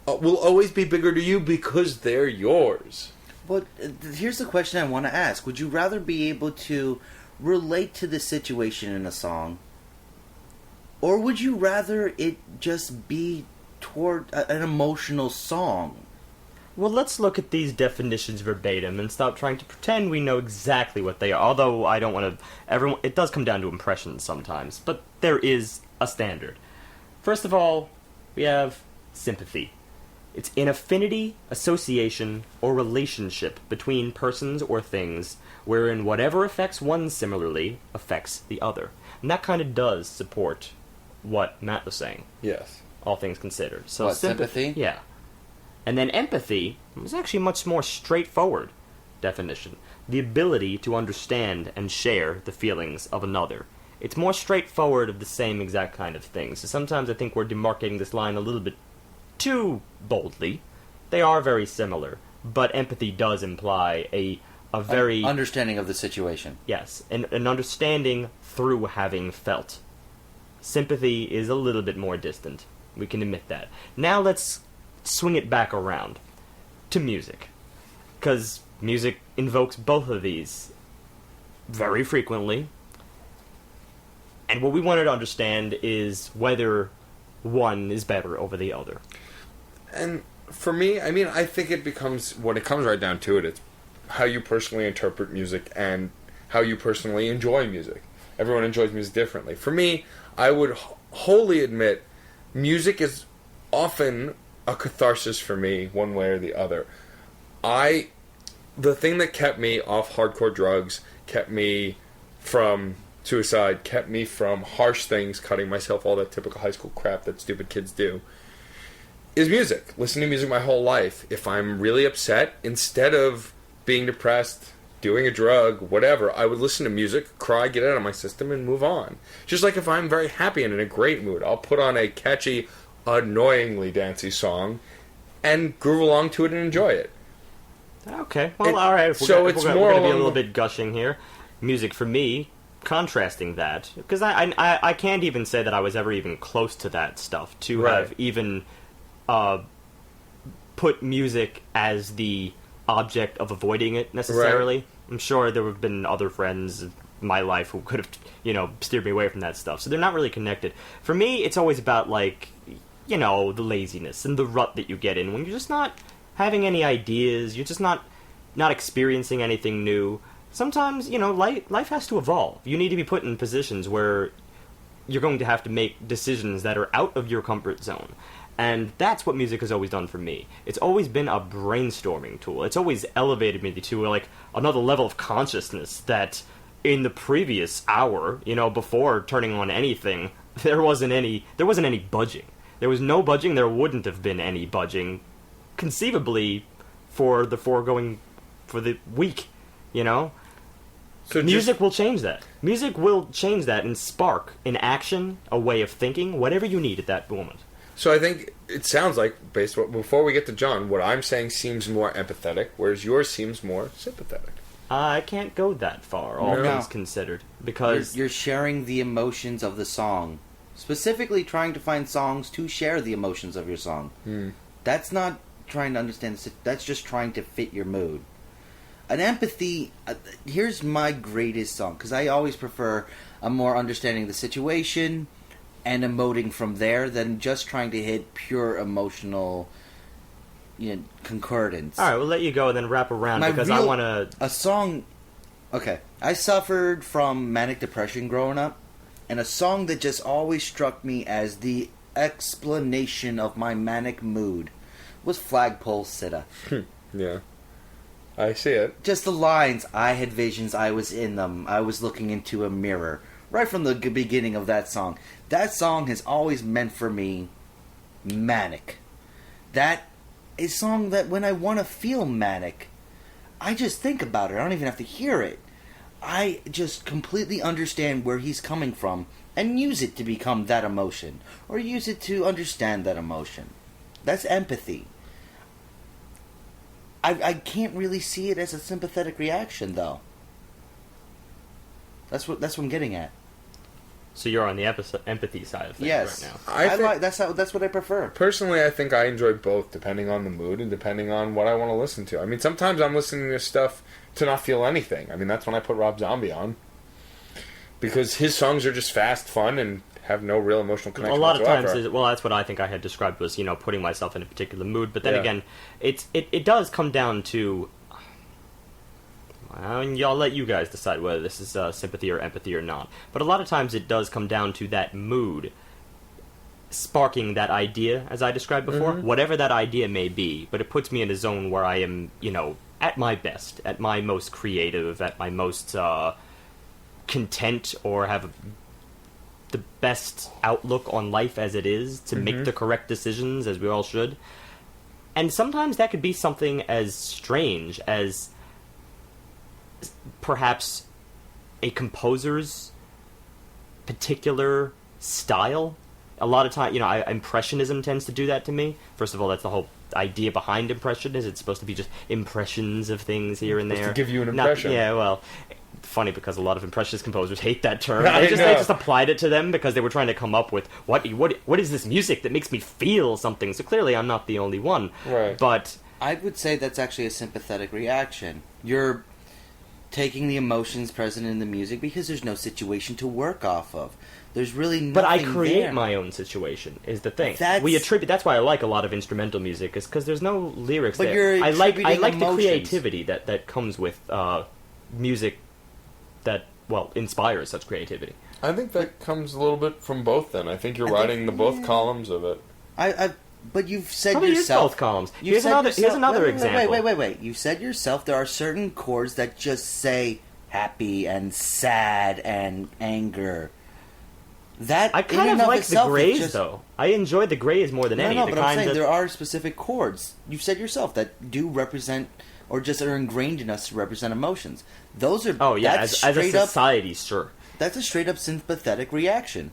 will always be bigger to you because they're yours. But here's the question I want to ask. Would you rather be able to relate to the situation in a song, or would you rather it just be toward an emotional song? Well, let's look at these definitions verbatim and stop trying to pretend we know exactly what they are. Although I don't want to... it does come down to impressions sometimes, but there is a standard. First of all, we have sympathy. It's an affinity, association, or relationship between persons or things wherein whatever affects one similarly affects the other. And that kind of does support what Matt was saying. Yes. All things considered. So what, sympathy? Yeah. And then empathy is actually a much more straightforward definition. The ability to understand and share the feelings of another. It's more straightforward of the same exact kind of thing. So sometimes I think we're demarcating this line a little bit too boldly. They are very similar, but empathy does imply a very... understanding of the situation. Yes, an understanding through having felt. Sympathy is a little bit more distant. We can admit that. Now let's swing it back around to music. Because music invokes both of these very frequently. And what we wanted to understand is whether one is better over the other. And for me, I mean, I think it becomes, when it comes right down to it, it's how you personally interpret music and how you personally enjoy music. Everyone enjoys music differently. For me, I would wholly admit music is often a catharsis for me, one way or the other. The thing that kept me off hardcore drugs, kept me from suicide, kept me from harsh things, cutting myself, all that typical high school crap that stupid kids do, is music. Listening to music my whole life. If I'm really upset, instead of being depressed, doing a drug, whatever, I would listen to music, cry, get it out of my system, and move on. Just like if I'm very happy and in a great mood, I'll put on a catchy, annoyingly dancey song and groove along to it and enjoy it. Okay, well, alright. If we're going to be a little bit gushing here. Music, for me, contrasting that, because I can't even say that I was ever even close to that stuff, to have even put music as the object of avoiding it, necessarily. Right. I'm sure there have been other friends in my life who could have, steered me away from that stuff, so they're not really connected. For me, it's always about, the laziness and the rut that you get in when you're just not having any ideas, you're just not experiencing anything new. Sometimes, life has to evolve. You need to be put in positions where you're going to have to make decisions that are out of your comfort zone. And that's what music has always done for me. It's always been a brainstorming tool. It's always elevated me to, another level of consciousness that in the previous hour, before turning on anything, there wasn't any budging. There was no budging, there wouldn't have been any budging, conceivably, for the week, So music will change that. Music will change that and spark an action, a way of thinking, whatever you need at that moment. So I think it sounds like, before we get to John, what I'm saying seems more empathetic, whereas yours seems more sympathetic. I can't go that far, all No. things considered, because You're sharing the emotions of the song. Specifically trying to find songs to share the emotions of your song. That's not trying to understand, that's just trying to fit your mood. An empathy, here's my greatest song, because I always prefer a more understanding the situation and emoting from there than just trying to hit pure emotional, concordance. All right, we'll let you go and then wrap around because I want to. A song. Okay, I suffered from manic depression growing up, and a song that just always struck me as the explanation of my manic mood was Flagpole Sitta. Yeah. I see it. Just the lines, I had visions, I was in them, I was looking into a mirror. Right from the beginning of that song. That song has always meant for me manic. That is a song that when I want to feel manic, I just think about it. I don't even have to hear it. I just completely understand where he's coming from and use it to become that emotion. Or use it to understand that emotion. That's empathy. I can't really see it as a sympathetic reaction, though. That's what I'm getting at. So you're on the empathy side of things Yes. right now. That's what I prefer. Personally, I think I enjoy both, depending on the mood and depending on what I want to listen to. I mean, sometimes I'm listening to stuff to not feel anything. I mean, that's when I put Rob Zombie on. Because his songs are just fast, fun, and have no real emotional connection A lot of whatsoever. times, that's what I think I had described was, putting myself in a particular mood. But then Yeah. again, it does come down to... I'll let you guys decide whether this is sympathy or empathy or not. But a lot of times it does come down to that mood sparking that idea, as I described before. Mm-hmm. Whatever that idea may be. But it puts me in a zone where I am, at my best, at my most creative, at my most content, or have the best outlook on life as it is, to make the correct decisions, as we all should. And sometimes that could be something as strange as perhaps a composer's particular style. A lot of time, Impressionism tends to do that to me. First of all, that's the whole idea behind Impression, is it's supposed to be just impressions of things here and there. To give you an impression. Funny because a lot of Impressionist composers hate that term. I They know. just applied it to them because they were trying to come up with what is this music that makes me feel something. So clearly I'm not the only one. Right. But I would say that's actually a sympathetic reaction. You're taking the emotions present in the music because there's no situation to work off of. There's really nothing But I create there. my own situation, is the thing. That's- That's why I like a lot of instrumental music, is because there's no lyrics But there. you're I like the attributing creativity that comes with music that, inspires such creativity. I think that comes a little bit from both, then. I think you're I riding think- both columns of it. But you've said Probably use yourself... both columns. you've Here's said another yourself- example. Wait. You said yourself there are certain chords that just say happy and sad and anger. That I in kind and of like the itself is grays, just- though. I enjoy the grays more than any. No, the but I'm kind saying that... there are specific chords. You've said yourself that do represent, or just are ingrained in us to represent emotions. Those are... Oh, yeah, that's as a straight up- society, sure. That's a straight up sympathetic reaction.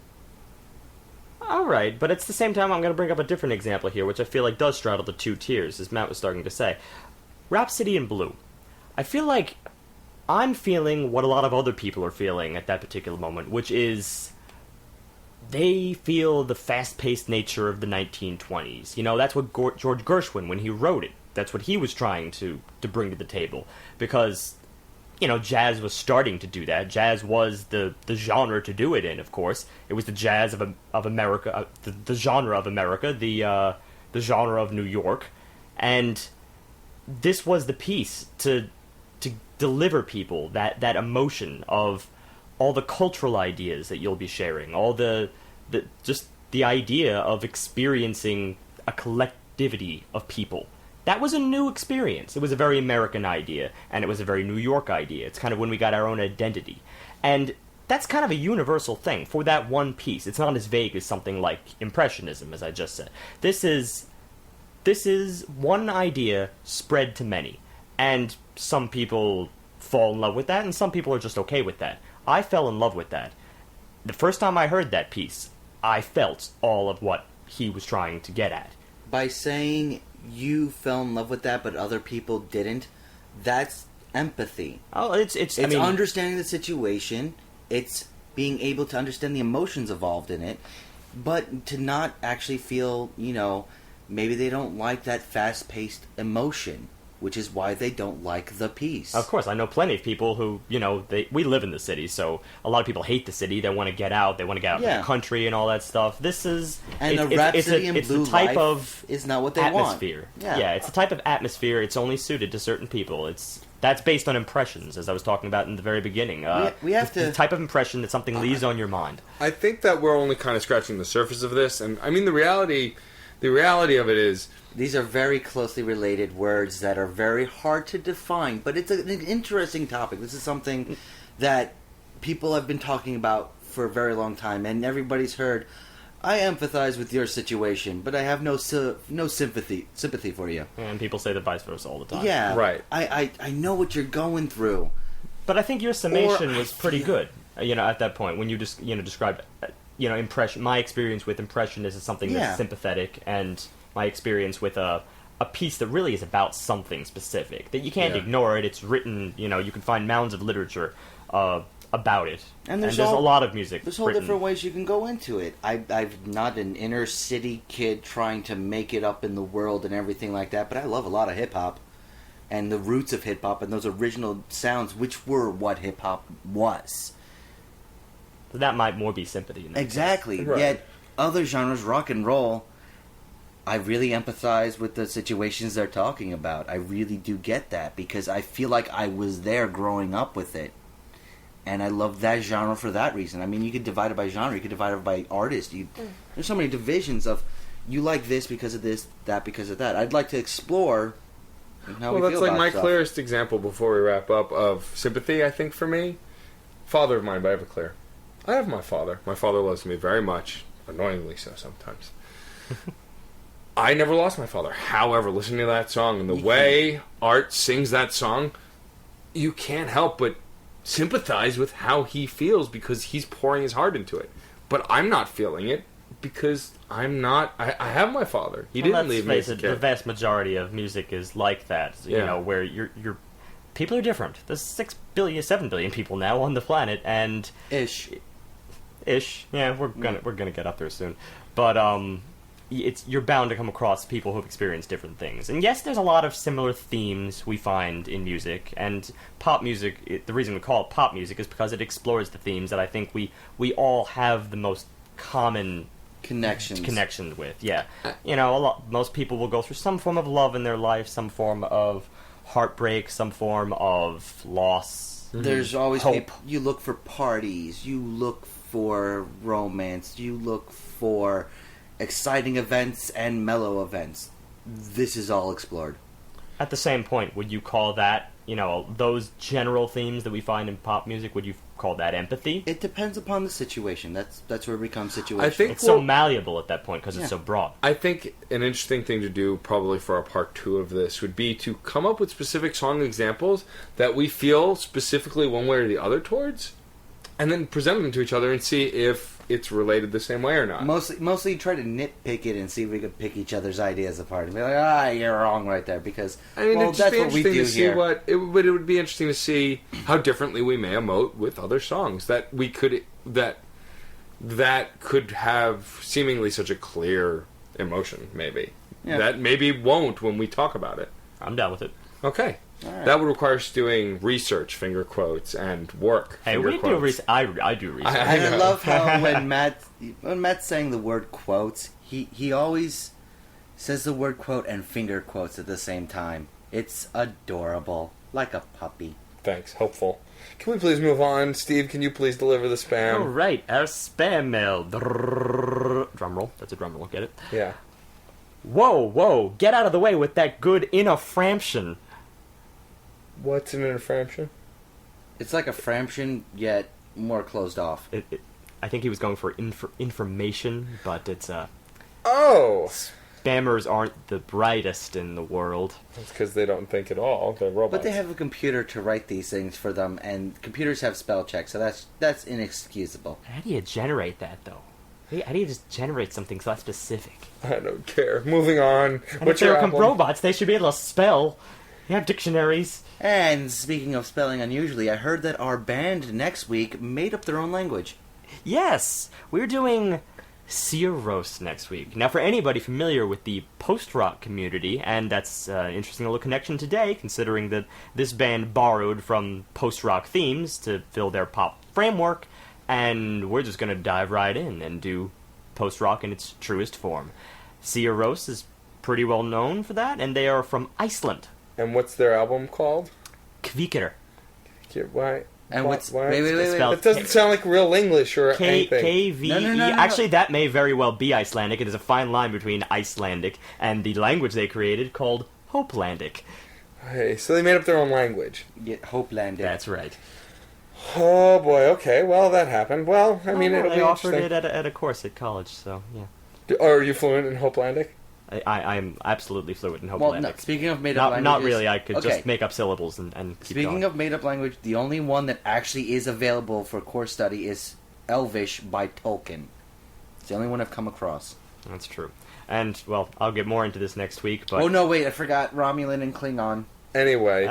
Alright, but at the same time, I'm going to bring up a different example here, which I feel like does straddle the two tiers, as Matt was starting to say. Rhapsody in Blue. I feel like I'm feeling what a lot of other people are feeling at that particular moment, which is they feel the fast-paced nature of the 1920s. That's what George Gershwin, when he wrote it, that's what he was trying to bring to the table. Because, jazz was starting to do that. Jazz was the genre to do it in, of course. It was the jazz of America, the genre of America, the genre of New York. And this was the piece to deliver people that emotion of all the cultural ideas that you'll be sharing, all the idea of experiencing a collectivity of people. That was a new experience. It was a very American idea, and it was a very New York idea. It's kind of when we got our own identity. And that's kind of a universal thing for that one piece. It's not as vague as something like Impressionism, as I just said. This is one idea spread to many. And some people fall in love with that, and some people are just okay with that. I fell in love with that. The first time I heard that piece, I felt all of what he was trying to get at. By saying you fell in love with that but other people didn't, that's empathy. Oh, it's It's understanding the situation. It's being able to understand the emotions involved in it, but to not actually feel, maybe they don't like that fast-paced emotion, which is why they don't like the piece. Of course, I know plenty of people who, we live in the city, so a lot of people hate the city. They want to get out. They want to get out to the country and all that stuff. This is... And the Rhapsody in Blue the type Life of is not what they atmosphere. want. Yeah, it's the type of atmosphere. It's only suited to certain people. That's based on impressions, as I was talking about in the very beginning. We have the type of impression that something leaves on your mind. I think that we're only kind of scratching the surface of this, and I mean the reality of it is these are very closely related words that are very hard to define, but it's an interesting topic. This is something that people have been talking about for a very long time, and everybody's heard, I empathize with your situation, but I have no sympathy for you. And people say the vice versa all the time. Yeah, right. I know what you're going through. But I think your summation was pretty good. At that point when you just described impression. My experience with impressionist is something that's sympathetic, and my experience with a piece that really is about something specific that you can't ignore it. It's written. You can find mounds of literature about it, and there's a lot of music. There's whole different ways you can go into it. I'm not an inner city kid trying to make it up in the world and everything like that, but I love a lot of hip hop and the roots of hip hop and those original sounds, which were what hip hop was. That might more be sympathy. In that exactly. Right. Yet other genres, rock and roll, I really empathize with the situations they're talking about. I really do get that because I feel like I was there growing up with it. And I love that genre for that reason. I mean, you could divide it by genre. You could divide it by artist. There's so many divisions of, you like this because of this, that because of that. I'd like to explore how we feel that's like about my stuff. clearest example before we wrap up of sympathy, I think, for me. Father of mine by Everclear. I have my father. My father loves me very much. Annoyingly so sometimes. I never lost my father. However, listening to that song and the way Art sings that song, you can't help but sympathize with how he feels because he's pouring his heart into it. But I'm not feeling it because I'm not... I have my father. He didn't leave me as a kid. The vast majority of music is like that, where you're people are different. There's 7 billion people now on the planet, and... Ish. Yeah, we're gonna get up there soon. But, you're bound to come across people who've experienced different things. And yes, there's a lot of similar themes we find in music, and pop music, the reason we call it pop music is because it explores the themes that I think we all have the most common connection with. Yeah. Most people will go through some form of love in their life, some form of heartbreak, some form of loss. Mm-hmm. There's always hope. You look for parties, you look for romance, you look for exciting events and mellow events. This is all explored. At the same point, would you call that, those general themes that we find in pop music, would you call that empathy? It depends upon the situation. That's where it becomes situational. I think it's so malleable at that point because it's so broad. I think an interesting thing to do, probably for our part 2 of this, would be to come up with specific song examples that we feel specifically one way or the other towards, and then present them to each other and see if it's related the same way or not. Mostly try to nitpick it and see if we could pick each other's ideas apart and be like, you're wrong right there, because that's what we do here. But it would be interesting to see how differently we may emote with other songs that we could that could have seemingly such a clear emotion. Maybe that maybe won't when we talk about it. I'm down with it. Okay. Right. That would require us doing research, finger quotes, and work. Hey, we do research. I do research. I love how when Matt's saying the word quotes, he always says the word quote and finger quotes at the same time. It's adorable, like a puppy. Thanks, helpful. Can we please move on? Steve, can you please deliver the spam? All right, our spam mail. Drum roll. That's a drum roll. Get it? Yeah. Whoa! Get out of the way with that good inner-framtion. What's an interframtion? It's like a framtion, yet more closed off. I think he was going for information, but it's Oh! Spammers aren't the brightest in the world. That's because they don't think at all. They're robots. But they have a computer to write these things for them, and computers have spell checks, so that's inexcusable. How do you generate that, though? How do you just generate something so specific? I don't care. Moving on. And if they're robots, they should be able to spell. We have dictionaries. And speaking of spelling unusually, I heard that our band next week made up their own language. Yes, we're doing Searos next week. Now, for anybody familiar with the post-rock community, and that's an interesting little connection today, considering that this band borrowed from post-rock themes to fill their pop framework, and we're just going to dive right in and do post-rock in its truest form. Searos is pretty well known for that, and they are from Iceland. And what's their album called? Kvíkir. Why? And what's... Why? Wait. It doesn't sound like real English or anything. K-V-E. No. Actually, that may very well be Icelandic. It is a fine line between Icelandic and the language they created called Hopelandic. Hey, so they made up their own language. Get Hopeland. That's right. Oh boy, okay, well that happened. Well, I mean, it'll they be offered interesting. it at a course at college, so yeah. Are you fluent in Hopelandic? I'm absolutely fluent in Hopelandic. Well, no, speaking of made-up languages... Not really, I could Okay. just make up syllables and keep Speaking going. of made-up language, the only one that actually is available for course study is Elvish by Tolkien. It's the only one I've come across. That's true. And, well, I'll get more into this next week, but... Oh, no, wait, I forgot Romulan and Klingon. Anyway.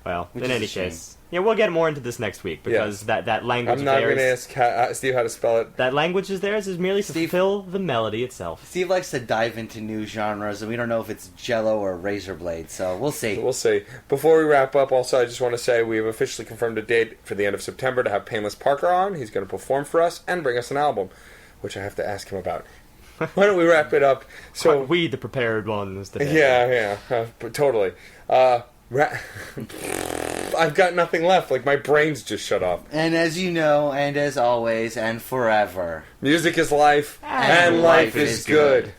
Well, Which in is any a shame. case... Yeah, we'll get more into this next week, because that language I'm not going to theirs... ask Steve how to spell it. That language is theirs is merely to Steve- fulfill the melody itself. Steve likes to dive into new genres, and we don't know if it's Jello or Razor Blade, so we'll see. We'll see. Before we wrap up, also, I just want to say we have officially confirmed a date for the end of September to have Painless Parker on. He's going to perform for us and bring us an album, which I have to ask him about. Why don't we wrap it up? So We, the prepared ones, today. but totally. I've got nothing left. Like, my brain's just shut off. And as you know, and as always, and forever... Music is life, And and life life is is good. good.